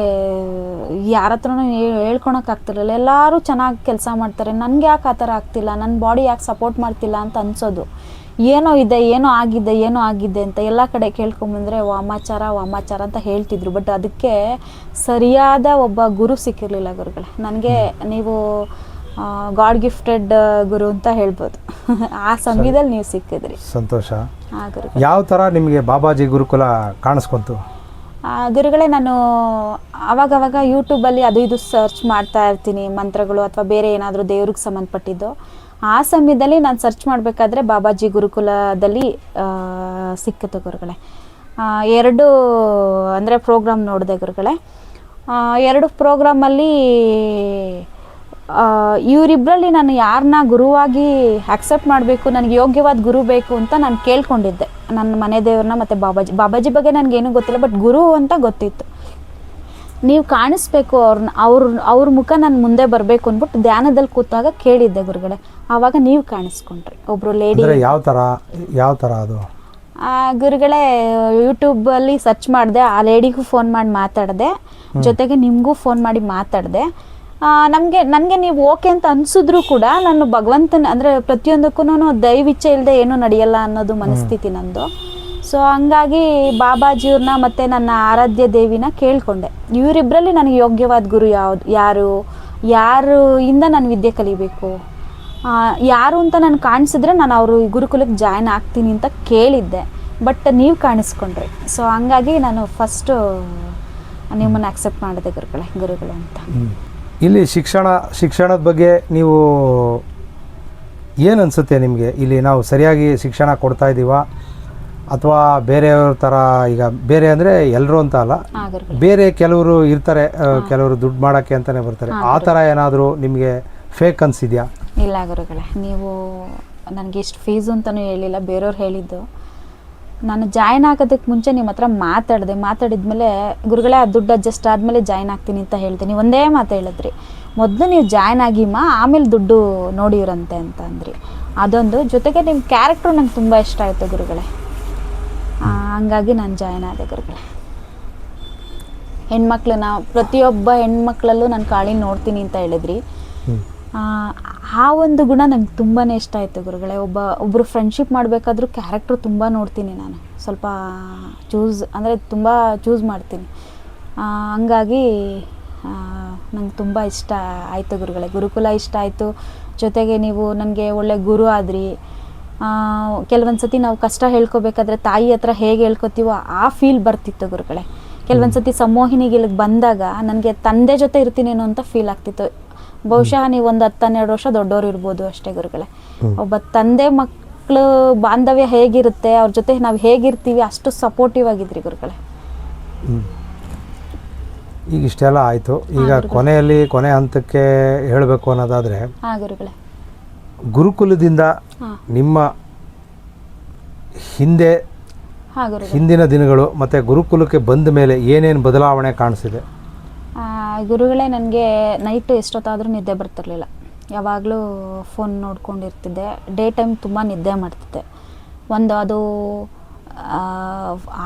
Speaker 2: ಯಾರ ಹತ್ರನೂ ಹೇಳ್ಕೊಳಕ್ಕಾಗ್ತಿರಲಿಲ್ಲ. ಎಲ್ಲರೂ ಚೆನ್ನಾಗಿ ಕೆಲಸ ಮಾಡ್ತಾರೆ, ನನಗೆ ಯಾಕೆ ಆ ಥರ ಆಗ್ತಿಲ್ಲ, ನನ್ನ ಬಾಡಿ ಯಾಕೆ ಸಪೋರ್ಟ್ ಮಾಡ್ತಿಲ್ಲ ಅಂತ ಅನಿಸೋದು. ಏನೋ ಆಗಿದೆ ಅಂತ ಎಲ್ಲ ಕಡೆ ಕೇಳ್ಕೊಂಬಂದರೆ ವಾಮಾಚಾರ ಅಂತ ಹೇಳ್ತಿದ್ರು. ಬಟ್ ಅದಕ್ಕೆ ಸರಿಯಾದ ಒಬ್ಬ ಗುರು ಸಿಕ್ಕಿರಲಿಲ್ಲ ಗುರುಗಳೇ ನನಗೆ. ನೀವು ಗಾಡ್ ಗಿಫ್ಟೆಡ್ ಗುರು ಅಂತ ಹೇಳ್ಬೋದು. ಆ ಸಮಯದಲ್ಲಿ ನೀವು ಸಿಕ್ಕಿದ್ರಿ.
Speaker 1: ಸಂತೋಷ.
Speaker 2: ಹಾಂ ಗುರು.
Speaker 1: ಯಾವ ಥರ ನಿಮಗೆ ಬಾಬಾಜಿ ಗುರುಕುಲ ಕಾಣಿಸ್ಕೊಂತು?
Speaker 2: ಗುರುಗಳೇ, ನಾನು ಆವಾಗವಾಗ ಯೂಟ್ಯೂಬಲ್ಲಿ ಅದು ಇದು ಸರ್ಚ್ ಮಾಡ್ತಾ ಇರ್ತೀನಿ, ಮಂತ್ರಗಳು ಅಥವಾ ಬೇರೆ ಏನಾದರೂ ದೇವ್ರಿಗೆ ಸಂಬಂಧಪಟ್ಟಿದ್ದು. ಆ ಸಮಯದಲ್ಲಿ ನಾನು ಸರ್ಚ್ ಮಾಡಬೇಕಾದ್ರೆ ಬಾಬಾಜಿ ಗುರುಕುಲದಲ್ಲಿ ಸಿಕ್ಕಿತು ಗುರುಗಳೇ. 2 ಅಂದರೆ ಪ್ರೋಗ್ರಾಮ್ ನೋಡಿದೆ ಗುರುಗಳೇ. 2 ಪ್ರೋಗ್ರಾಮಲ್ಲಿ ಇವರಿಬ್ಬರಲ್ಲಿ ನಾನು ಯಾರನ್ನ ಗುರುವಾಗಿ ಆಕ್ಸೆಪ್ಟ್ ಮಾಡಬೇಕು, ನನಗೆ ಯೋಗ್ಯವಾದ ಗುರು ಬೇಕು ಅಂತ ನಾನು ಕೇಳ್ಕೊಂಡಿದ್ದೆ ನನ್ನ ಮನೆ ದೇವ್ರನ್ನ ಮತ್ತು ಬಾಬಾಜಿ ಬಗ್ಗೆ ನನಗೇನು ಗೊತ್ತಿಲ್ಲ, ಬಟ್ ಗುರು ಅಂತ ಗೊತ್ತಿತ್ತು. ನೀವು ಕಾಣಿಸ್ಬೇಕು ಅವ್ರ ಮುಖ ನನ್ನ ಮುಂದೆ ಬರಬೇಕು ಅಂದ್ಬಿಟ್ಟು ಧ್ಯಾನದಲ್ಲಿ ಕೂತಾಗ ಕೇಳಿದ್ದೆ ಗುರುಗಳೇ. ಆವಾಗ ನೀವು ಕಾಣಿಸ್ಕೊಂಡ್ರಿ, ಒಬ್ಬರು ಲೇಡಿ.
Speaker 1: ಯಾವ ಥರ ಅದು?
Speaker 2: ಗುರುಗಳೇ, ಯೂಟ್ಯೂಬಲ್ಲಿ ಸರ್ಚ್ ಮಾಡಿದೆ, ಆ ಲೇಡಿಗೂ ಫೋನ್ ಮಾಡಿ ಮಾತಾಡಿದೆ, ಜೊತೆಗೆ ನಿಮಗೂ ಫೋನ್ ಮಾಡಿ ಮಾತಾಡಿದೆ. ನನಗೆ ನೀವು ಓಕೆ ಅಂತ ಅನಿಸಿದ್ರು ಕೂಡ ನಾನು ಭಗವಂತನ ಅಂದರೆ ಪ್ರತಿಯೊಂದಕ್ಕೂ ದೈವಿಚ್ಛೆ ಇಲ್ಲದೆ ಏನೂ ನಡೆಯಲ್ಲ ಅನ್ನೋದು ಮನಸ್ಥಿತಿ ನಂದು. ಸೊ ಹಂಗಾಗಿ ಬಾಬಾಜಿಯವ್ರನ್ನ ಮತ್ತು ನನ್ನ ಆರಾಧ್ಯ ದೇವಿನ ಕೇಳಿಕೊಂಡೆ, ಇವರಿಬ್ಬರಲ್ಲಿ ನನಗೆ ಯೋಗ್ಯವಾದ ಗುರು ಯಾರು ಇಂದ ನಾನು ವಿದ್ಯೆ ಕಲಿಬೇಕು, ಯಾರು ಅಂತ ನಾನು ಕಾಣಿಸಿದ್ರೆ ನಾನು ಅವರು ಗುರುಕುಲಕ್ಕೆ ಜಾಯ್ನ್ ಆಗ್ತೀನಿ ಅಂತ ಕೇಳಿದ್ದೆ. ಬಟ್ ನೀವು ಕಾಣಿಸ್ಕೊಂಡ್ರಿ. ಸೊ ಹಂಗಾಗಿ ನಾನು ಫಸ್ಟು ನಿಮ್ಮನ್ನು ಆಕ್ಸೆಪ್ಟ್ ಮಾಡಿದೆ ಗುರುಗಳು ಅಂತ.
Speaker 1: ಇಲ್ಲಿ ಶಿಕ್ಷಣದ ಬಗ್ಗೆ ನೀವು ಏನು ಅನಿಸುತ್ತೆ ನಿಮಗೆ? ಇಲ್ಲಿ ನಾವು ಸರಿಯಾಗಿ ಶಿಕ್ಷಣ ಕೊಡ್ತಾ ಇದ್ದೀವಾ ಅಥವಾ ಬೇರೆಯವ್ರ ಥರ? ಈಗ ಬೇರೆ ಅಂದರೆ ಎಲ್ಲರೂ ಅಂತ ಅಲ್ಲ, ಬೇರೆ ಕೆಲವರು ಇರ್ತಾರೆ, ಕೆಲವರು ದುಡ್ಡು ಮಾಡೋಕ್ಕೆ ಅಂತಲೇ ಬರ್ತಾರೆ. ಆ ಥರ ಏನಾದರೂ ನಿಮಗೆ ಫೇಕ್ ಅನಿಸಿದೆಯಾ?
Speaker 2: ಇಲ್ಲ ಗುರುಗಳೇ, ನೀವು ನನಗೆ ಇಷ್ಟು ಫೀಸು ಅಂತಲೂ ಹೇಳಿಲ್ಲ, ಬೇರೆಯವ್ರು ಹೇಳಿದ್ದು. ನಾನು ಜಾಯ್ನ್ ಆಗೋದಕ್ಕೆ ಮುಂಚೆ ನಿಮ್ಮ ಹತ್ರ ಮಾತಾಡಿದ್ಮೇಲೆ ಗುರುಗಳೇ ಆ ದುಡ್ಡು ಅಡ್ಜಸ್ಟ್ ಆದಮೇಲೆ ಜಾಯ್ನ್ ಆಗ್ತೀನಿ ಅಂತ ಹೇಳ್ತೀನಿ. ಒಂದೇ ಮಾತು ಹೇಳಿದ್ರಿ, ಮೊದಲು ನೀವು ಜಾಯ್ನ್ ಆಗಿಮ್ಮ, ಆಮೇಲೆ ದುಡ್ಡು ನೋಡಿವ್ರಂತೆ ಅಂತ ಅಂದ್ರಿ. ಅದೊಂದು, ಜೊತೆಗೆ ನಿಮ್ಮ ಕ್ಯಾರೆಕ್ಟ್ರು ನಂಗೆ ತುಂಬ ಇಷ್ಟ ಆಯಿತು ಗುರುಗಳೇ. ಹಂಗಾಗಿ ನಾನು ಜಾಯ್ನ್ ಆದೆ ಗುರುಗಳೇ. ಹೆಣ್ಮಕ್ಳನ್ನ ಪ್ರತಿಯೊಬ್ಬ ಹೆಣ್ಮಕ್ಳಲ್ಲೂ ನಾನು ಕಾಳಿ ನೋಡ್ತೀನಿ ಅಂತ ಹೇಳಿದ್ರಿ. ಆ ಒಂದು ಗುಣ ನಂಗೆ ತುಂಬಾ ಇಷ್ಟ ಆಯಿತು ಗುರುಗಳೇ. ಒಬ್ಬರು ಫ್ರೆಂಡ್ಶಿಪ್ ಮಾಡಬೇಕಾದ್ರೂ ಕ್ಯಾರೆಕ್ಟ್ರು ತುಂಬ ನೋಡ್ತೀನಿ ನಾನು, ಸ್ವಲ್ಪ ತುಂಬ ಚೂಸ್ ಮಾಡ್ತೀನಿ. ಹಂಗಾಗಿ ನಂಗೆ ತುಂಬ ಇಷ್ಟ ಆಯಿತು ಗುರುಗಳೇ. ಗುರುಕುಲ ಇಷ್ಟ ಆಯಿತು, ಜೊತೆಗೆ ನೀವು ನನಗೆ ಒಳ್ಳೆ ಗುರು ಆದ್ರಿ. ಕೆಲವೊಂದು ಸತಿ ನಾವು ಕಷ್ಟ ಹೇಳ್ಕೊಬೇಕಾದ್ರೆ ತಾಯಿ ಹತ್ರ ಹೇಗೆ ಹೇಳ್ಕೊತೀವೋ ಆ ಫೀಲ್ ಬರ್ತಿತ್ತು ಗುರುಗಳೇ. ಕೆಲವೊಂದು ಸತಿ ಸಂಮೋಹಿನಿಗೆ ಇಲ್ಲಿಗೆ ಬಂದಾಗ ನನಗೆ ತಂದೆ ಜೊತೆ ಇರ್ತೀನೇನೋ ಅಂತ ಫೀಲ್ ಆಗ್ತಿತ್ತು. ಬಹುಶಃ ನೀವು ಒಂದು 10-12 ವರ್ಷ ದೊಡ್ಡವರು ಇರ್ಬೋದು ಅಷ್ಟೇ ಗುರುಗಳೇ. ಒಬ್ಬ ತಂದೆ ಮಕ್ಕಳು ಬಾಂಧವ್ಯ ಹೇಗಿರುತ್ತೆ, ಅವ್ರ ಜೊತೆ ನಾವು ಹೇಗಿರ್ತೀವಿ ಅಷ್ಟು ಸಪೋರ್ಟಿವ್ ಆಗಿದ್ರಿ ಗುರುಗಳೇ.
Speaker 1: ಈಗ ಇಷ್ಟೆಲ್ಲ ಆಯಿತು, ಈಗ ಕೊನೆ ಹಂತಕ್ಕೆ ಹೇಳಬೇಕು ಅನ್ನೋದಾದರೆ,
Speaker 2: ಗುರುಗಳೇ,
Speaker 1: ಗುರುಕುಲದಿಂದ ನಿಮ್ಮ ಹಿಂದಿನ ದಿನಗಳು ಮತ್ತು ಗುರುಕುಲಕ್ಕೆ ಬಂದ ಮೇಲೆ ಏನೇನು ಬದಲಾವಣೆ ಕಾಣಿಸಿದೆ?
Speaker 2: ಗುರುಗಳೇ, ನನಗೆ ನೈಟು ಎಷ್ಟೊತ್ತಾದರೂ ನಿದ್ದೆ ಬರ್ತಿರ್ಲಿಲ್ಲ. ಯಾವಾಗಲೂ ಫೋನ್ ನೋಡ್ಕೊಂಡಿರ್ತಿದ್ದೆ. ಡೇ ಟೈಮ್ ತುಂಬ ನಿದ್ದೆ ಮಾಡ್ತಿದ್ದೆ. ಅದು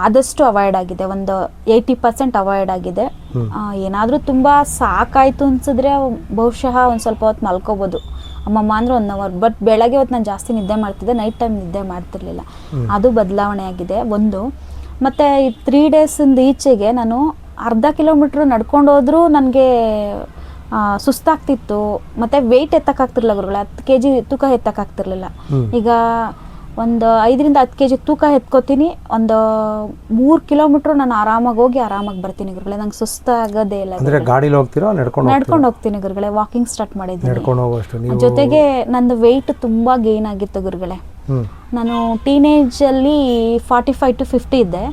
Speaker 2: ಆದಷ್ಟು ಅವಾಯ್ಡ್ ಆಗಿದೆ, ಒಂದು 80% ಅವಾಯ್ಡ್ ಆಗಿದೆ. ಏನಾದರೂ ತುಂಬ ಸಾಕಾಯಿತು ಅನಿಸಿದ್ರೆ ಬಹುಶಃ ಒಂದು ಸ್ವಲ್ಪ ಹೊತ್ತು ಮಲ್ಕೋಬೋದು, ಅಮ್ಮಮ್ಮ ಅಂದರೆ 1 ಅವರ್. ಬಟ್ ಬೆಳಗ್ಗೆ ಹೊತ್ತು ನಾನು ಜಾಸ್ತಿ ನಿದ್ದೆ ಮಾಡ್ತಿದ್ದೆ, ನೈಟ್ ಟೈಮ್ ನಿದ್ದೆ ಮಾಡ್ತಿರ್ಲಿಲ್ಲ. ಅದು ಬದಲಾವಣೆ ಆಗಿದೆ ಒಂದು. ಮತ್ತು ಈ 3 ಡೇಸಿಂದ ಈಚೆಗೆ ನಾನು ಅರ್ಧ ಕಿಲೋಮೀಟ್ರ್ ನಡ್ಕೊಂಡು ಹೋದ್ರೂ ನನಗೆ ಸುಸ್ತಾಗ್ತಿತ್ತು ಮತ್ತು ವೆಯ್ಟ್ ಎತ್ತಕ್ಕಾಗ್ತಿರ್ಲಿಲ್ಲ ಗುರುಗಳೇ. 10 kg ತೂಕ ಎತ್ತಕ್ಕಾಗ್ತಿರ್ಲಿಲ್ಲ. ಈಗ ಒಂದು 5 ರಿಂದ 10 kg ತೂಕ ಎತ್ಕೋತೀನಿ, ಒಂದು 3 ಕಿಲೋಮೀಟ್ರ್ ನಾನು ಆರಾಮಾಗಿ ಹೋಗಿ ಆರಾಮಾಗಿ ಬರ್ತೀನಿ ಗುರುಗಳೇ. ನಂಗೆ ಸುಸ್ತಾಗೋದೇ ಇಲ್ಲ.
Speaker 1: ಅಂದ್ರೆ ಗಾಡಿಲಿ ಹೋಗ್ತೀರಾ
Speaker 2: ನಡ್ಕೊಂಡು ಹೋಗ್ತೀನಿ ಗುರುಗಳೇ. ವಾಕಿಂಗ್ ಸ್ಟಾರ್ಟ್ ಮಾಡಿದ್ದೀನಿ.
Speaker 1: ನಡ್ಕೊಂಡು ಹೋಗೋಷ್ಟು
Speaker 2: ಜೊತೆಗೆ ನಂದು ವೆಯ್ಟ್ ತುಂಬ ಗೇನ್ ಆಗಿತ್ತು ಗುರುಗಳೇ. ನಾನು ಟೀನೇಜಲ್ಲಿ 45 to 50 ಇದ್ದೆ.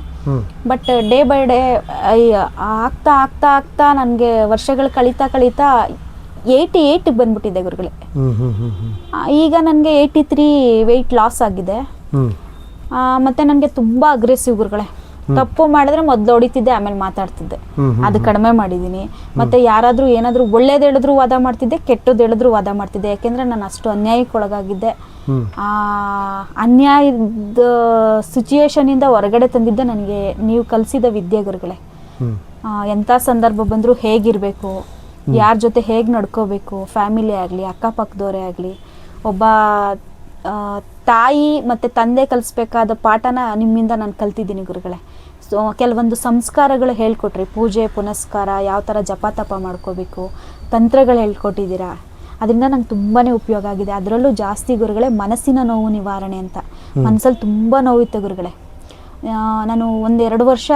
Speaker 2: ಬಟ್ ಡೇ ಬೈ ಡೇ ಆಗ್ತಾ ಆಗ್ತಾ ಆಗ್ತಾ ನನಗೆ ವರ್ಷಗಳು ಕಳೀತಾ 88 ಬಂದ್ಬಿಟ್ಟಿದೆ ಗುರುಗಳೇ. ಈಗ ನನಗೆ 83 ವೆಯ್ಟ್ ಲಾಸ್ ಆಗಿದೆ. ಮತ್ತೆ ನನಗೆ ತುಂಬ ಅಗ್ರೆಸಿವ್ ಗುರುಗಳೇ. ತಪ್ಪು ಮಾಡಿದ್ರೆ ಮೊದಲು ಹೊಡಿತಿದ್ದೆ, ಆಮೇಲೆ ಮಾತಾಡ್ತಿದ್ದೆ. ಅದು ಕಡಿಮೆ ಮಾಡಿದ್ದೀನಿ. ಮತ್ತೆ ಯಾರಾದರೂ ಏನಾದರೂ ಒಳ್ಳೇದು ಹೇಳಿದ್ರು ವಾದ ಮಾಡ್ತಿದ್ದೆ, ಕೆಟ್ಟದ್ದು ಹೇಳಿದ್ರು ವಾದ ಮಾಡ್ತಿದ್ದೆ. ಯಾಕೆಂದರೆ ನಾನು ಅಷ್ಟು ಅನ್ಯಾಯಕ್ಕೊಳಗಾಗಿದ್ದೆ. ಅನ್ಯಾಯದ ಸಿಚುಯೇಷನಿಂದ ಹೊರಗಡೆ ತಂದಿದ್ದೆ ನನಗೆ ನೀವು ಕಲಿಸಿದ ವಿದ್ಯೆ ಗುರುಗಳೇ. ಎಂಥ ಸಂದರ್ಭ ಬಂದರೂ ಹೇಗಿರಬೇಕು, ಯಾರ ಜೊತೆ ಹೇಗೆ ನಡ್ಕೋಬೇಕು, ಫ್ಯಾಮಿಲಿ ಆಗಲಿ ಅಕ್ಕಪಕ್ಕದವರೇ ಆಗಲಿ, ಒಬ್ಬ ತಾಯಿ ಮತ್ತು ತಂದೆ ಕಲಿಸ್ಬೇಕಾದ ಪಾಠನ ನಿಮ್ಮಿಂದ ನಾನು ಕಲ್ತಿದ್ದೀನಿ ಗುರುಗಳೇ. ಸೊ ಕೆಲವೊಂದು ಸಂಸ್ಕಾರಗಳು ಹೇಳ್ಕೊಟ್ರಿ, ಪೂಜೆ ಪುನಸ್ಕಾರ, ಯಾವ ಥರ ಜಪ ತಪ ಮಾಡ್ಕೋಬೇಕು, ತಂತ್ರಗಳು ಹೇಳ್ಕೊಟ್ಟಿದ್ದೀರಾ. ಅದರಿಂದ ನಂಗೆ ತುಂಬಾ ಉಪಯೋಗ ಆಗಿದೆ. ಅದರಲ್ಲೂ ಜಾಸ್ತಿ ಗುರುಗಳೇ ಮನಸ್ಸಿನ ನೋವು ನಿವಾರಣೆ ಅಂತ. ಮನಸ್ಸಲ್ಲಿ ತುಂಬ ನೋವಿತ್ತು ಗುರುಗಳೇ. ನಾನು 1-2 ವರ್ಷ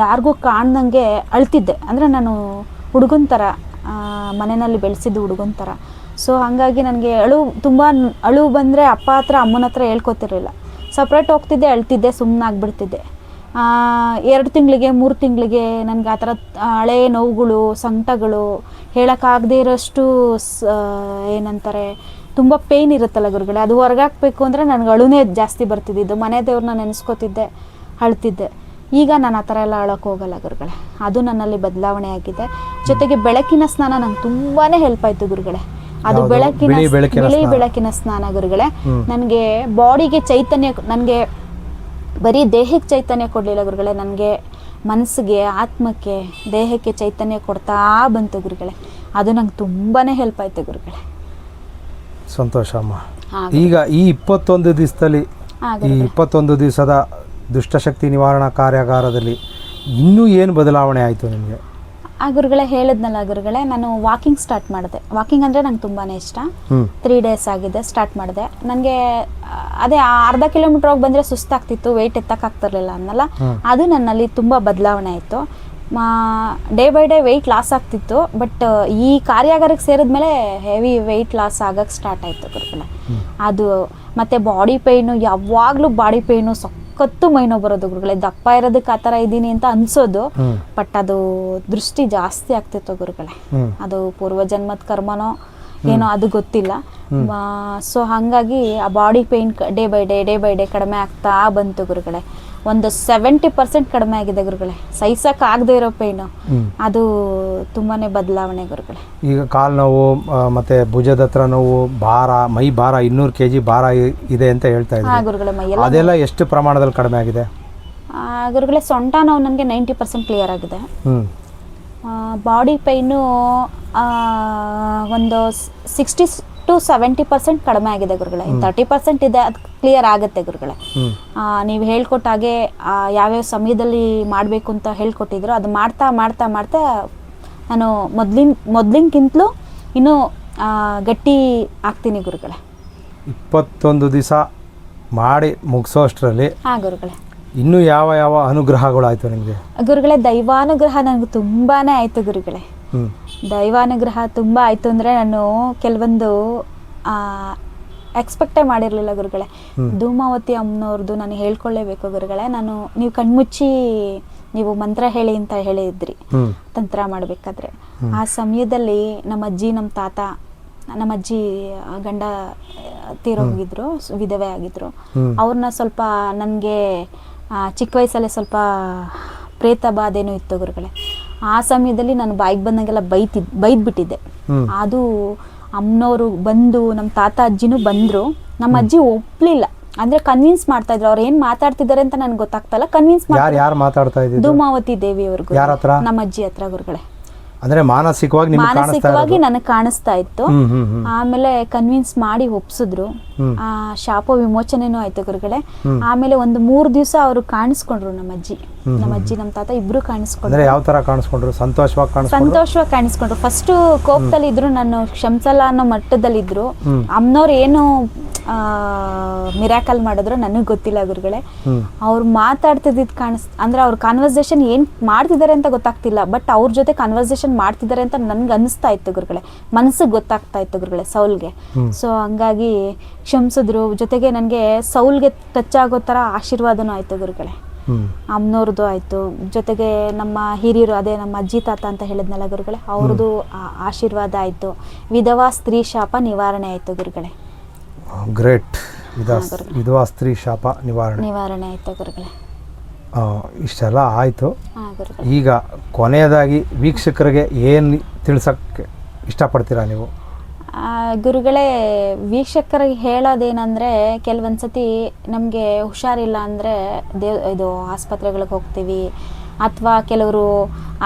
Speaker 2: ಯಾರಿಗೂ ಕಾಣ್ದಂಗೆ ಅಳ್ತಿದ್ದೆ. ಅಂದರೆ ನಾನು ಹುಡುಗನ ಥರ, ಮನೆಯಲ್ಲಿ ಬೆಳೆಸಿದ್ದು ಹುಡುಗನ ಥರ. ಸೊ ಹಾಗಾಗಿ ನನಗೆ ಅಳು ಬಂದರೆ ಅಪ್ಪ ಹತ್ರ ಅಮ್ಮನ ಹತ್ರ ಹೇಳ್ಕೊತಿರ್ಲಿಲ್ಲ. ಸಪ್ರೇಟ್ ಹೋಗ್ತಿದ್ದೆ, ಅಳ್ತಿದ್ದೆ, ಸುಮ್ಮನೆ ಆಗಿಬಿಡ್ತಿದ್ದೆ. 2 ತಿಂಗಳಿಗೆ 3 ತಿಂಗಳಿಗೆ ನನಗೆ ಆ ಥರ ಹಳೆ ನೋವುಗಳು, ಸಂಕಟಗಳು ಹೇಳೋಕ್ಕಾಗದೇ ಇರೋಷ್ಟು ಏನಂತಾರೆ ತುಂಬ ಪೇಯ್ನ್ ಇರುತ್ತಲ್ಲ ಗುರುಗಳೇ, ಅದು ಹೊರಗಾಕಬೇಕು ಅಂದರೆ ನನಗೆ ಅಳುನೇ ಜಾಸ್ತಿ ಬರ್ತಿದ್ದಿದ್ದು. ಮನೆ ದೇವ್ರನ್ನ ನೆನೆಸ್ಕೋತಿದ್ದೆ, ಅಳ್ತಿದ್ದೆ. ಈಗ ನಾನು ಆ ಥರ ಎಲ್ಲ ಅಳೋಕ್ಕೆ ಹೋಗಲ್ಲ ಗುರುಗಳೇ. ಅದು ನನ್ನಲ್ಲಿ ಬದಲಾವಣೆ ಆಗಿದೆ. ಜೊತೆಗೆ ಬೆಳಕಿನ ಸ್ನಾನ ನಂಗೆ ತುಂಬಾ ಹೆಲ್ಪ್ ಆಯಿತು ಗುರುಗಳೇ. ಅದು ಬಿಳಿ ಬೆಳಕಿನ ಸ್ನಾನ ಗುರುಗಳೇ. ನನಗೆ ಬಾಡಿಗೆ ಚೈತನ್ಯ, ನನಗೆ ಬರೀ ದೇಹಕ್ಕೆ ಚೈತನ್ಯ ಕೊಡಲಿಲ್ಲ ಗುರುಗಳೇ, ನನಗೆ ಮನಸ್ಸಿಗೆ, ಆತ್ಮಕ್ಕೆ, ದೇಹಕ್ಕೆ ಚೈತನ್ಯ ಕೊಡ್ತಾ ಬಂತು ಗುರುಗಳೇ. ಅದು ನಂಗೆ ತುಂಬಾ ಹೆಲ್ಪ್ ಆಯಿತು ಗುರುಗಳೇ.
Speaker 1: ಸಂತೋಷ ಅಮ್ಮ. ಈಗ ಈ 21 ದಿವಸದಲ್ಲಿ, ಈ 21 ದಿವಸದ ದುಷ್ಟಶಕ್ತಿ ನಿವಾರಣಾ ಕಾರ್ಯಾಗಾರದಲ್ಲಿ ಇನ್ನೂ ಏನು ಬದಲಾವಣೆ ಆಯಿತು ನಿಮಗೆ?
Speaker 2: ಗುರುಗಳೇ ಹೇಳಿದ್ನಲ್ಲ ಗುರುಗಳೇ, ನಾನು ವಾಕಿಂಗ್ ಸ್ಟಾರ್ಟ್ ಮಾಡಿದೆ. ವಾಕಿಂಗ್ ಅಂದರೆ ನಂಗೆ ತುಂಬಾ ಇಷ್ಟ. 3 days ಆಗಿದೆ ಸ್ಟಾರ್ಟ್ ಮಾಡಿದೆ. ನನಗೆ ಅದೇ ಅರ್ಧ ಕಿಲೋಮೀಟ್ರ್ ಹೋಗಿ ಬಂದರೆ ಸುಸ್ತಾಗ್ತಿತ್ತು, ವೆಯ್ಟ್ ಎತ್ತಕ್ಕಾಗ್ತಿರ್ಲಿಲ್ಲ ಅನ್ನಲ್ಲ. ಅದು ನನ್ನಲ್ಲಿ ತುಂಬ ಬದಲಾವಣೆ ಆಯಿತು. Day by day weight loss ಆಗ್ತಿತ್ತು. ಬಟ್ ಈ ಕಾರ್ಯಾಗಾರಕ್ಕೆ ಸೇರಿದ್ಮೇಲೆ ಹೆವಿ ವೆಯ್ಟ್ ಲಾಸ್ ಆಗೋಕ್ಕೆ ಸ್ಟಾರ್ಟ್ ಆಯಿತು ಗುರುಗಳೇ. ಅದು ಮತ್ತು ಬಾಡಿ ಪೇಯ್ನು, ಯಾವಾಗಲೂ ಬಾಡಿ ಪೇಯ್ನು, ಸಖತ್ತು ಮೈನೋ ಬರೋದು ಗುರುಗಳೇ. ದಪ್ಪ ಇರೋದಕ್ಕೆ ಆ ಥರ ಇದ್ದೀನಿ ಅಂತ ಅನ್ಸೋದು, ಬಟ್ ಅದು ದೃಷ್ಟಿ ಜಾಸ್ತಿ ಆಗ್ತಿತ್ತು ಗುರುಗಳೇ. ಅದು ಪೂರ್ವಜನ್ಮದ ಕರ್ಮನೋ ಏನೋ ಅದು ಗೊತ್ತಿಲ್ಲ. ಸೊ ಹಾಗಾಗಿ ಆ body pain day by day ಕಡಿಮೆ ಆಗ್ತಾ ಬಂತು ಗುರುಗಳೇ. ಒಂದು 70% ಕಡಿಮೆ ಆಗಿದೆ ಗುರುಗಳೇ. ಸಹಿಸಕ್ಕೆ ಆಗದೆ ಇರೋ ಪೇಯ್ನು ಅದು ತುಂಬಾ ಬದಲಾವಣೆ ಗುರುಗಳೇ.
Speaker 1: ಈಗ ಕಾಲು ನೋವು ಮತ್ತೆ ಭುಜದ ಹತ್ರ ನೋವು, ಭಾರ, ಮೈ ಭಾರ 200 kg ಭಾರ ಇದೆ ಅಂತ ಹೇಳ್ತಾ ಇದ್ದಾರೆ
Speaker 2: ಗುರುಗಳೇ.
Speaker 1: ಅದೆಲ್ಲ ಎಷ್ಟು ಪ್ರಮಾಣದಲ್ಲಿ ಕಡಿಮೆ ಆಗಿದೆ
Speaker 2: ಗುರುಗಳೇ? ಸೊಂಟ ನೋವು ನನಗೆ 90% ಕ್ಲಿಯರ್ ಆಗಿದೆ. ಬಾಡಿ ಪೇಯ್ನು ಒಂದು 60 to 70% ಕಡಿಮೆ ಆಗಿದೆ ಗುರುಗಳೇ. 30% ಇದೆ, ಅದು ಕ್ಲಿಯರ್ ಆಗುತ್ತೆ ಗುರುಗಳೇ. ನೀವು ಹೇಳ್ಕೊಟ್ಟಾಗೆ ಯಾವ್ಯಾವ ಸಮಯದಲ್ಲಿ ಮಾಡಬೇಕು ಅಂತ ಹೇಳ್ಕೊಟ್ಟಿದ್ರು, ಅದು ಮಾಡ್ತಾ ಮಾಡ್ತಾ ಮಾಡ್ತಾ ನಾನು ಮೊದಲಿನಕ್ಕಿಂತಲೂ ಇನ್ನೂ ಗಟ್ಟಿ ಆಗ್ತೀನಿ ಗುರುಗಳೇ.
Speaker 1: 21 ದಿವಸ ಮಾಡಿ ಮುಗಿಸೋ ಅಷ್ಟರಲ್ಲಿ
Speaker 2: ಗುರುಗಳೇ
Speaker 1: ಇನ್ನೂ ಯಾವ ಯಾವ ಅನುಗ್ರಹಗಳಾಯಿತು ನಿಮಗೆ
Speaker 2: ಗುರುಗಳೇ? ದೈವಾನುಗ್ರಹ ನನಗೆ ತುಂಬಾ ಆಯಿತು ಗುರುಗಳೇ. ದೈವಾನುಗ್ರಹ ತುಂಬ ಆಯಿತು ಅಂದರೆ ನಾನು ಕೆಲವೊಂದು ಎಕ್ಸ್ಪೆಕ್ಟೇ ಮಾಡಿರಲಿಲ್ಲ ಗುರುಗಳೇ. ಧೂಮಾವತಿ ಅಮ್ಮನವ್ರದ್ದು ನಾನು ಹೇಳ್ಕೊಳ್ಳೇಬೇಕು ಗುರುಗಳೇ. ನೀವು ಕಣ್ಮುಚ್ಚಿ ನೀವು ಮಂತ್ರ ಹೇಳಿ ಅಂತ ಹೇಳಿದ್ರಿ ತಂತ್ರ ಮಾಡಬೇಕಾದ್ರೆ. ಆ ಸಮಯದಲ್ಲಿ ನಮ್ಮ ಅಜ್ಜಿ, ನಮ್ಮ ತಾತ, ನಮ್ಮ ಅಜ್ಜಿ ಗಂಡ ತೀರೋಗಿದ್ರು, ವಿಧವೆ ಆಗಿದ್ರು. ಅವ್ರನ್ನ ಸ್ವಲ್ಪ ನನಗೆ ಚಿಕ್ಕ ವಯಸ್ಸಲ್ಲೇ ಸ್ವಲ್ಪ ಪ್ರೇತ ಬಾಧೆನೂ ಇತ್ತು ಗುರುಗಳೇ. ಆ ಸಮಯದಲ್ಲಿ ನಾನು ಬಾಯಿಗೆ ಬಂದಂಗೆಲ್ಲ ಬೈದ್ಬಿಟ್ಟಿದ್ದೆ. ಅದು ಅಮ್ಮನವರು ಬಂದು, ನಮ್ಮ ತಾತ ಅಜ್ಜಿನೂ ಬಂದರು. ನಮ್ಮ ಅಜ್ಜಿ ಒಪ್ಲಿಲ್ಲ, ಅಂದರೆ ಕನ್ವಿನ್ಸ್ ಮಾಡ್ತಾ ಇದ್ರು. ಅವ್ರು ಏನು ಮಾತಾಡ್ತಿದ್ದಾರೆ ಅಂತ ನನಗೆ ಗೊತ್ತಾಗ್ತಲ್ಲ, ಕನ್ವಿನ್ಸ್
Speaker 1: ಯಾರು ಮಾತಾಡ್ತಾ ಇದ್ರು?
Speaker 2: ಧೂಮಾವತಿ ದೇವಿಯವ್ರಿಗೂ, ನಮ್ಮ ಅಜ್ಜಿ ಹತ್ರ ಗುರುಗಳೇ.
Speaker 1: ಅಂದ್ರೆ ಮಾನಸಿಕವಾಗಿ ನಿಮ್ಗೆ ಕಾಣಿಸ್ತಾ
Speaker 2: ಮಾನಸಿಕವಾಗಿ
Speaker 1: ಇರೋದು.
Speaker 2: ನನಗೆ ಕಾಣಿಸ್ತಾ ಇತ್ತು. ಆಮೇಲೆ ಕನ್ವಿನ್ಸ್ ಮಾಡಿ ಒಪ್ಸಿದ್ರು. ಆ ಶಾಪ ವಿಮೋಚನೆನೂ ಆಯ್ತು ಗುರುಗಳೇ. ಆಮೇಲೆ ಒಂದು 3 ದಿವಸ ಅವರು ಕಾಣಿಸ್ಕೊಂಡ್ರು, ನಮ್ಮ ಅಜ್ಜಿ ನಮ್ಮ ತಾತ ಇಬ್ರು ಕಾಣಿಸ್ಕೊಂಡ್ರು.
Speaker 1: ಅಂದ್ರೆ ಯಾವ ತರ ಕಾಣಿಸ್ಕೊಂಡ್ರು?
Speaker 2: ಸಂತೋಷವಾಗಿ ಕಾಣಿಸ್ಕೊಂಡ್ರು. ಫಸ್ಟ್ ಕೋಪದಲ್ಲಿ ಇದ್ರು, ನಾನು ಕ್ಷಮಿಸಲ್ಲ ಅನ್ನೋ ಮಟ್ಟದಲ್ಲಿ ಇದ್ರು. ಅಮ್ಮನವ್ರು ಏನು ಮಿರಾಕಲ್ ಮಾಡಿದ್ರು ನನಗೆ ಗೊತ್ತಿಲ್ಲ ಗುರುಗಳೇ. ಅವ್ರು ಮಾತಾಡ್ತಿದ್ದಿದ್ದು ಅಂದ್ರೆ ಅವ್ರ ಕಾನ್ವರ್ಸೇಷನ್ ಏನ್ ಮಾಡ್ತಿದ್ದಾರೆ ಅಂತ ಗೊತ್ತಾಗ್ತಿಲ್ಲ, ಬಟ್ ಅವ್ರ ಜೊತೆ ಕಾನ್ವರ್ಸೇಷನ್ ಮಾಡ್ತಿದ್ದಾರೆ ಅಂತ ನನ್ಗೆ ಅನಿಸ್ತಾ ಇತ್ತು ಗುರುಗಳೇ, ಮನಸ್ಸಿಗೆ ಗೊತ್ತಾಗ್ತಾ ಇತ್ತು ಗುರುಗಳೇ, ಸೌಲ್ಗೆ. ಸೊ ಹಂಗಾಗಿ ಕ್ಷಮಿಸಿದ್ರು. ಜೊತೆಗೆ ನನಗೆ ಸೌಲ್ಗೆ ಟಚ್ ಆಗೋ ಥರ ಆಶೀರ್ವಾದನೂ ಆಯ್ತು ಗುರುಗಳೇ. ಅಮ್ಮನವ್ರದ್ದು ಆಯ್ತು, ಜೊತೆಗೆ ನಮ್ಮ ಹಿರಿಯರು, ಅದೇ ನಮ್ಮ ಅಜ್ಜಿ ತಾತ ಅಂತ ಹೇಳಿದ್ನಲ್ಲ ಗುರುಗಳೇ, ಅವ್ರದ್ದು ಆಶೀರ್ವಾದ ಆಯ್ತು. ವಿಧವಾ ಸ್ತ್ರೀ ಶಾಪ ನಿವಾರಣೆ ಆಯ್ತು ಗುರುಗಳೇ.
Speaker 1: ಗ್ರೇಟ್. ವಿಧವಾ ಸ್ತ್ರೀ ಶಾಪ ನಿವಾರಣೆ
Speaker 2: ಆಯ್ತು ಗುರುಗಳೇ.
Speaker 1: ಇಷ್ಟೆಲ್ಲ ಆಯಿತು. ಈಗ ಕೊನೆಯದಾಗಿ ವೀಕ್ಷಕರಿಗೆ ಏನು ತಿಳ್ಸಕ್ಕೆ ಇಷ್ಟಪಡ್ತೀರಾ ನೀವು?
Speaker 2: ಗುರುಗಳೇ, ವೀಕ್ಷಕರಿಗೆ ಹೇಳೋದೇನೆಂದರೆ, ಕೆಲವೊಂದ್ಸತಿ ನಮಗೆ ಹುಷಾರಿಲ್ಲ ಅಂದರೆ ಇದು ಆಸ್ಪತ್ರೆಗಳಿಗೆ ಹೋಗ್ತೀವಿ, ಅಥವಾ ಕೆಲವರು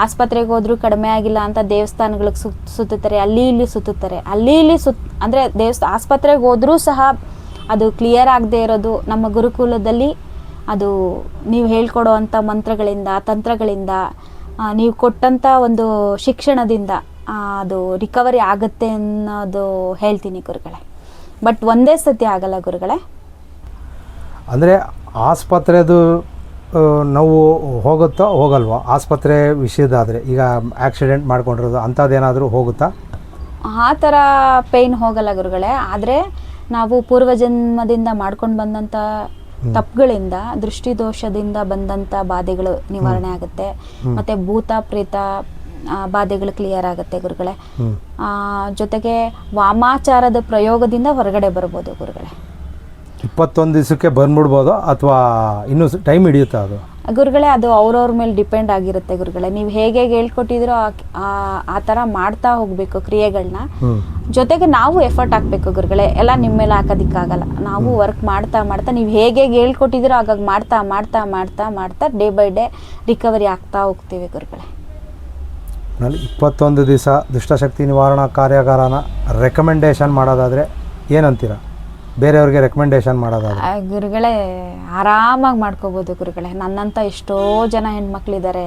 Speaker 2: ಆಸ್ಪತ್ರೆಗೆ ಹೋದರೂ ಕಡಿಮೆ ಆಗಿಲ್ಲ ಅಂತ ದೇವಸ್ಥಾನಗಳಿಗೆ ಸುತ್ತುತ್ತಾರೆ, ಅಲ್ಲಿ ಇಲ್ಲಿ ಸುತ್ತುತ್ತಾರೆ. ಅಂದರೆ ಆಸ್ಪತ್ರೆಗೆ ಹೋದರೂ ಸಹ ಅದು ಕ್ಲಿಯರ್ ಆಗದೆ ಇರೋದು ನಮ್ಮ ಗುರುಕುಲದಲ್ಲಿ. ಅದು ನೀವು ಹೇಳ್ಕೊಡೋ ಅಂಥ ಮಂತ್ರಗಳಿಂದ, ತಂತ್ರಗಳಿಂದ, ನೀವು ಕೊಟ್ಟಂಥ ಒಂದು ಶಿಕ್ಷಣದಿಂದ ಅದು ರಿಕವರಿ ಆಗುತ್ತೆ ಅನ್ನೋದು ಹೇಳ್ತೀನಿ ಗುರುಗಳೇ. ಬಟ್ ಒಂದೇ ಸತಿ ಆಗಲ್ಲ ಗುರುಗಳೇ.
Speaker 1: ಅಂದರೆ ಆಸ್ಪತ್ರೆದು ನೋವು ಹೋಗುತ್ತೋ ಹೋಗಲ್ವೋ? ಆಸ್ಪತ್ರೆ ವಿಷಯದಾದರೆ ಈಗ ಆಕ್ಸಿಡೆಂಟ್ ಮಾಡ್ಕೊಂಡಿರೋದು ಅಂಥದ್ದೇನಾದರೂ ಹೋಗುತ್ತಾ?
Speaker 2: ಆ ಥರ ಪೇಯ್ನ್ ಹೋಗಲ್ಲ ಗುರುಗಳೇ. ಆದರೆ ನಾವು ಪೂರ್ವಜನ್ಮದಿಂದ ಮಾಡ್ಕೊಂಡು ಬಂದಂಥ ತಪ್ಪುಗಳಿಂದ, ದೃಷ್ಟಿದೋಷದಿಂದ ಬಂದಂಥ ಬಾಧೆಗಳು ನಿವಾರಣೆ ಆಗುತ್ತೆ. ಮತ್ತು ಭೂತ ಪ್ರೇತ ಬಾಧೆಗಳು ಕ್ಲಿಯರ್ ಆಗುತ್ತೆ ಗುರುಗಳೇ. ಜೊತೆಗೆ ವಾಮಾಚಾರದ ಪ್ರಯೋಗದಿಂದ ಹೊರಗಡೆ ಬರ್ಬೋದು ಗುರುಗಳೇ.
Speaker 1: 21 ದಿವಸಕ್ಕೆ ಬಂದ್ಬಿಡ್ಬೋದು ಅಥವಾ ಇನ್ನೂ ಟೈಮ್ ಹಿಡಿಯುತ್ತಾ ಅದು?
Speaker 2: ಗುರುಗಳೇ, ಅದು ಅವ್ರವ್ರ ಮೇಲೆ ಡಿಪೆಂಡ್ ಆಗಿರುತ್ತೆ ಗುರುಗಳೇ. ನೀವು ಹೇಗೆ ಹೇಳ್ಕೊಟ್ಟಿದ್ರೋ ಆ ಥರ ಮಾಡ್ತಾ ಹೋಗಬೇಕು ಕ್ರಿಯೆಗಳನ್ನ. ಜೊತೆಗೆ ನಾವು ಎಫರ್ಟ್ ಹಾಕಬೇಕು ಗುರುಗಳೇ. ಎಲ್ಲ ನಿಮ್ಮ ಮೇಲೆ ಹಾಕೋದಕ್ಕಾಗಲ್ಲ. ನಾವು ವರ್ಕ್ ಮಾಡ್ತಾ ನೀವು ಹೇಗೆ ಹೇಳ್ಕೊಟ್ಟಿದ್ರೋ ಹಾಗಾಗಿ ಮಾಡ್ತಾ ಡೇ ಬೈ ಡೇ ರಿಕವರಿ ಆಗ್ತಾ ಹೋಗ್ತೀವಿ ಗುರುಗಳೇ.
Speaker 1: 21 ದಿವಸ ದುಷ್ಟಶಕ್ತಿ ನಿವಾರಣಾ ಕಾರ್ಯಾಗಾರನ ರೆಕಮೆಂಡೇಶನ್ ಮಾಡೋದಾದರೆ ಏನಂತೀರಾ? ಬೇರೆಯವ್ರಿಗೆ ರೆಕಮೆಂಡೇಶನ್ ಮಾಡೋದಾದ್ರೆ
Speaker 2: ಗುರುಗಳೇ, ಆರಾಮಾಗಿ ಮಾಡ್ಕೋಬೋದು ಗುರುಗಳೇ. ನನ್ನಂಥ ಎಷ್ಟೋ ಜನ ಹೆಣ್ಮಕ್ಳಿದ್ದಾರೆ,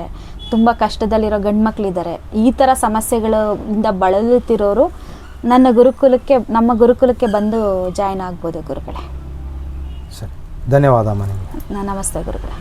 Speaker 2: ತುಂಬ ಕಷ್ಟದಲ್ಲಿರೋ ಗಂಡು ಮಕ್ಕಳಿದ್ದಾರೆ. ಈ ಥರ ಸಮಸ್ಯೆಗಳಿಂದ ಬಳಲುತ್ತಿರೋರು ನಮ್ಮ ಗುರುಕುಲಕ್ಕೆ ಬಂದು ಜಾಯ್ನ್ ಆಗ್ಬೋದು ಗುರುಗಳೇ.
Speaker 1: ಸರಿ, ಧನ್ಯವಾದ ಅಮ್ಮ ನಿಮಗೆ.
Speaker 2: ನಮಸ್ತೆ ಗುರುಗಳೇ.